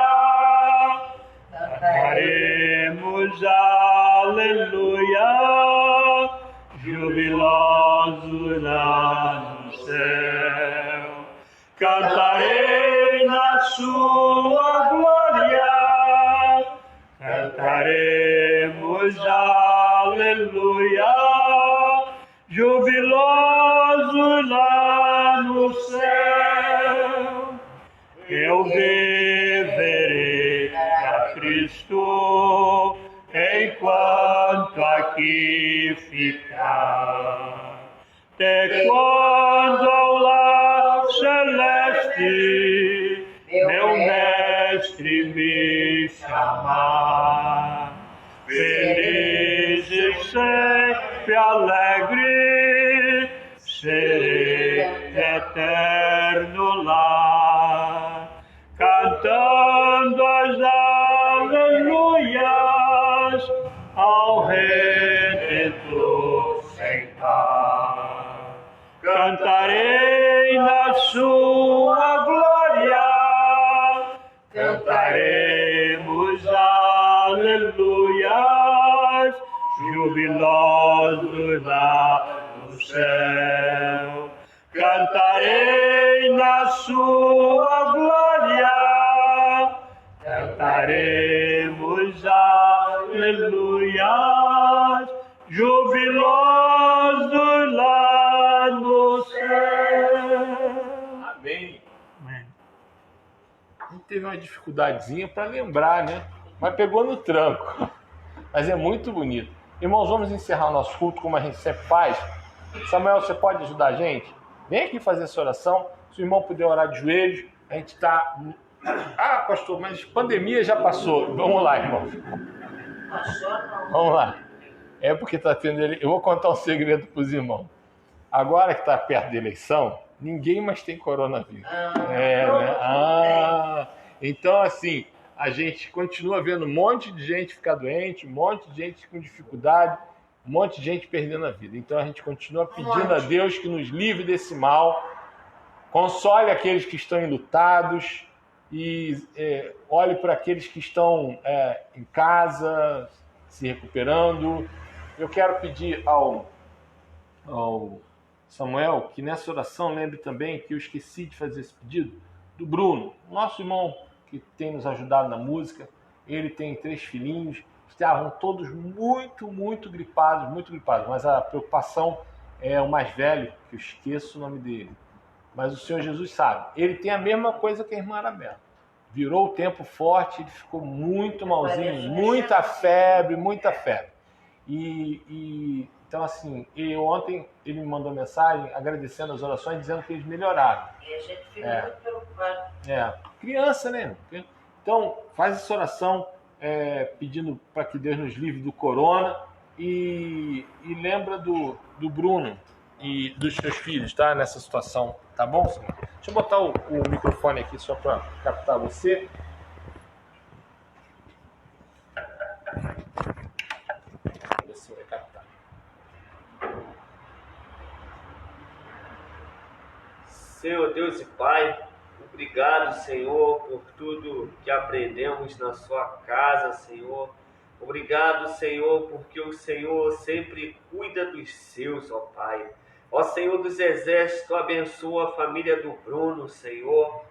[SPEAKER 4] cantaremos aleluia, jubilosos lá no céu. Cantarei na sua glória, cantaremos aleluia, jubilosos lá no céu. Eu viverei a Cristo enquanto aqui ficar. Até quando ao lar celeste meu mestre me chamar. Feliz e sempre alegre serei eterno lar, cantando as aleluias ao Redentor sem par. Cantarei na sua glória, cantaremos aleluias, jubilosos lá no céu. Cantarei na sua glória, cantaremos aleluias, jubilosos lá no céu.
[SPEAKER 1] Amém.
[SPEAKER 4] Amém.
[SPEAKER 1] A gente teve uma dificuldadezinha para lembrar, né? Mas pegou no tranco. Mas é muito bonito. Irmãos, vamos encerrar o nosso culto como a gente sempre faz. Samuel, você pode ajudar a gente? Vem aqui fazer essa oração. Se o irmão puder orar de joelhos, a gente está... Ah, pastor, mas pandemia já passou. Vamos lá, irmão.
[SPEAKER 3] Passou não.
[SPEAKER 1] Vamos lá. É porque está tendo... Eu vou contar um segredo para os irmãos. Agora que está perto da eleição, ninguém mais tem coronavírus. Então, assim, a gente continua vendo um monte de gente ficar doente, um monte de gente com dificuldade, um monte de gente perdendo a vida. Então, a gente continua pedindo a Deus que nos livre desse mal, console aqueles que estão enlutados e olhe para aqueles que estão em casa, se recuperando. Eu quero pedir ao Samuel que nessa oração lembre também que eu esqueci de fazer esse pedido do Bruno, nosso irmão que tem nos ajudado na música. Ele tem 3 filhinhos, estavam todos muito gripados, mas a preocupação é o mais velho, que eu esqueço o nome dele. Mas o Senhor Jesus sabe. Ele tem a mesma coisa que a irmã Arabella. Virou o tempo forte, ele ficou muito malzinho, muita febre. Então, assim, ontem ele me mandou mensagem agradecendo as orações, dizendo que eles melhoraram.
[SPEAKER 3] E a gente fica muito preocupado.
[SPEAKER 1] Criança, né? Então, faz essa oração pedindo para que Deus nos livre do corona e lembra do Bruno e dos seus filhos, tá? Nessa situação, tá bom, senhor? Deixa eu botar o microfone aqui só para captar você. Ver se vai captar.
[SPEAKER 7] Senhor Deus e Pai, obrigado, Senhor, por tudo que aprendemos na sua casa, Senhor. Obrigado, Senhor, porque o Senhor sempre cuida dos seus, ó Pai. Ó Senhor dos Exércitos, abençoa a família do Bruno, Senhor,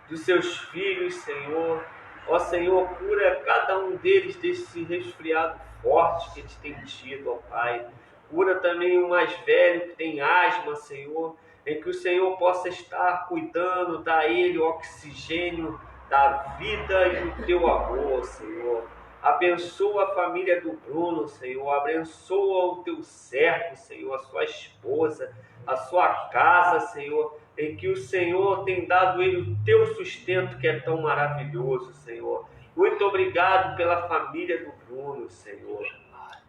[SPEAKER 7] dos seus filhos, Senhor. Ó Senhor, cura cada um deles desse resfriado forte que eles têm tido, ó Pai. Cura também o mais velho que tem asma, Senhor, em que o Senhor possa estar cuidando, dar a ele o oxigênio da vida e do teu amor, Senhor. Abençoa a família do Bruno, Senhor. Abençoa o teu servo, Senhor, a sua esposa, a sua casa, Senhor, em que o Senhor tem dado a ele o teu sustento que é tão maravilhoso, Senhor. Muito obrigado pela família do Bruno, Senhor.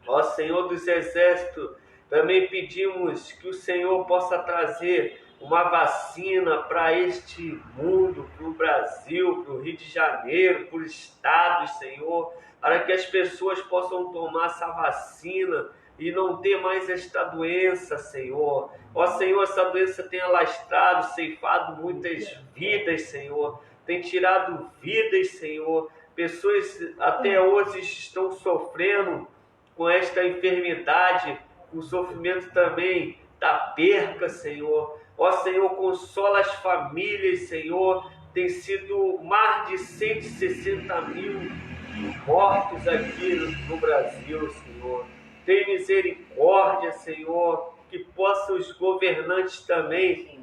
[SPEAKER 7] Ó Senhor dos Exércitos, também pedimos que o Senhor possa trazer uma vacina para este mundo, para o Brasil, para o Rio de Janeiro, para os estados, Senhor, para que as pessoas possam tomar essa vacina e não ter mais esta doença, Senhor. Ó Senhor, essa doença tem alastrado, ceifado muitas vidas, Senhor, tem tirado vidas, Senhor. Pessoas até hoje estão sofrendo com esta enfermidade, com o sofrimento também da perca, Senhor. Ó Senhor, consola as famílias, Senhor. Tem sido mais de 160 mil mortos aqui no Brasil, Senhor. Tem misericórdia, Senhor, que possam os governantes também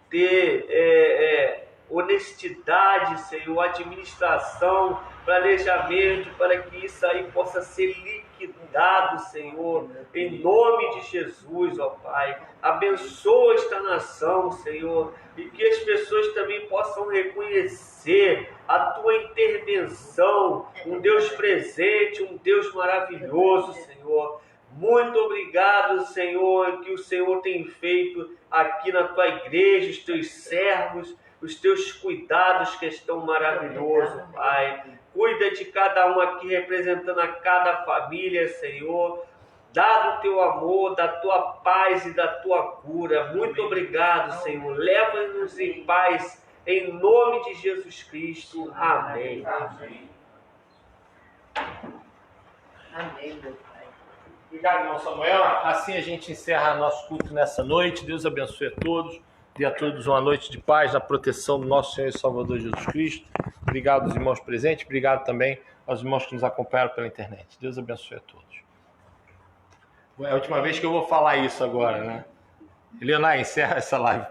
[SPEAKER 7] ter honestidade, Senhor, administração, planejamento, para que isso aí possa ser liquidado, Senhor, em nome de Jesus, ó Pai. Abençoa esta nação, Senhor, e que as pessoas também possam reconhecer a Tua intervenção, um Deus presente, um Deus maravilhoso, Senhor. Muito obrigado, Senhor, que o Senhor tem feito aqui na Tua igreja, os Teus servos, os Teus cuidados que estão maravilhosos, Pai. Cuida de cada um aqui, representando a cada família, Senhor. Dá do Teu amor, da Tua paz e da Tua cura. Muito obrigado, Senhor. Leva-nos em paz, em nome de Jesus Cristo. Amém.
[SPEAKER 3] Amém, meu Pai.
[SPEAKER 1] Obrigado, irmão Samuel. Assim a gente encerra nosso culto nessa noite. Deus abençoe a todos. Dê a todos uma noite de paz, na proteção do nosso Senhor e Salvador Jesus Cristo. Obrigado aos irmãos presentes. Obrigado também aos irmãos que nos acompanharam pela internet. Deus abençoe a todos. É a última vez que eu vou falar isso agora, né? Leonardo, encerra essa live.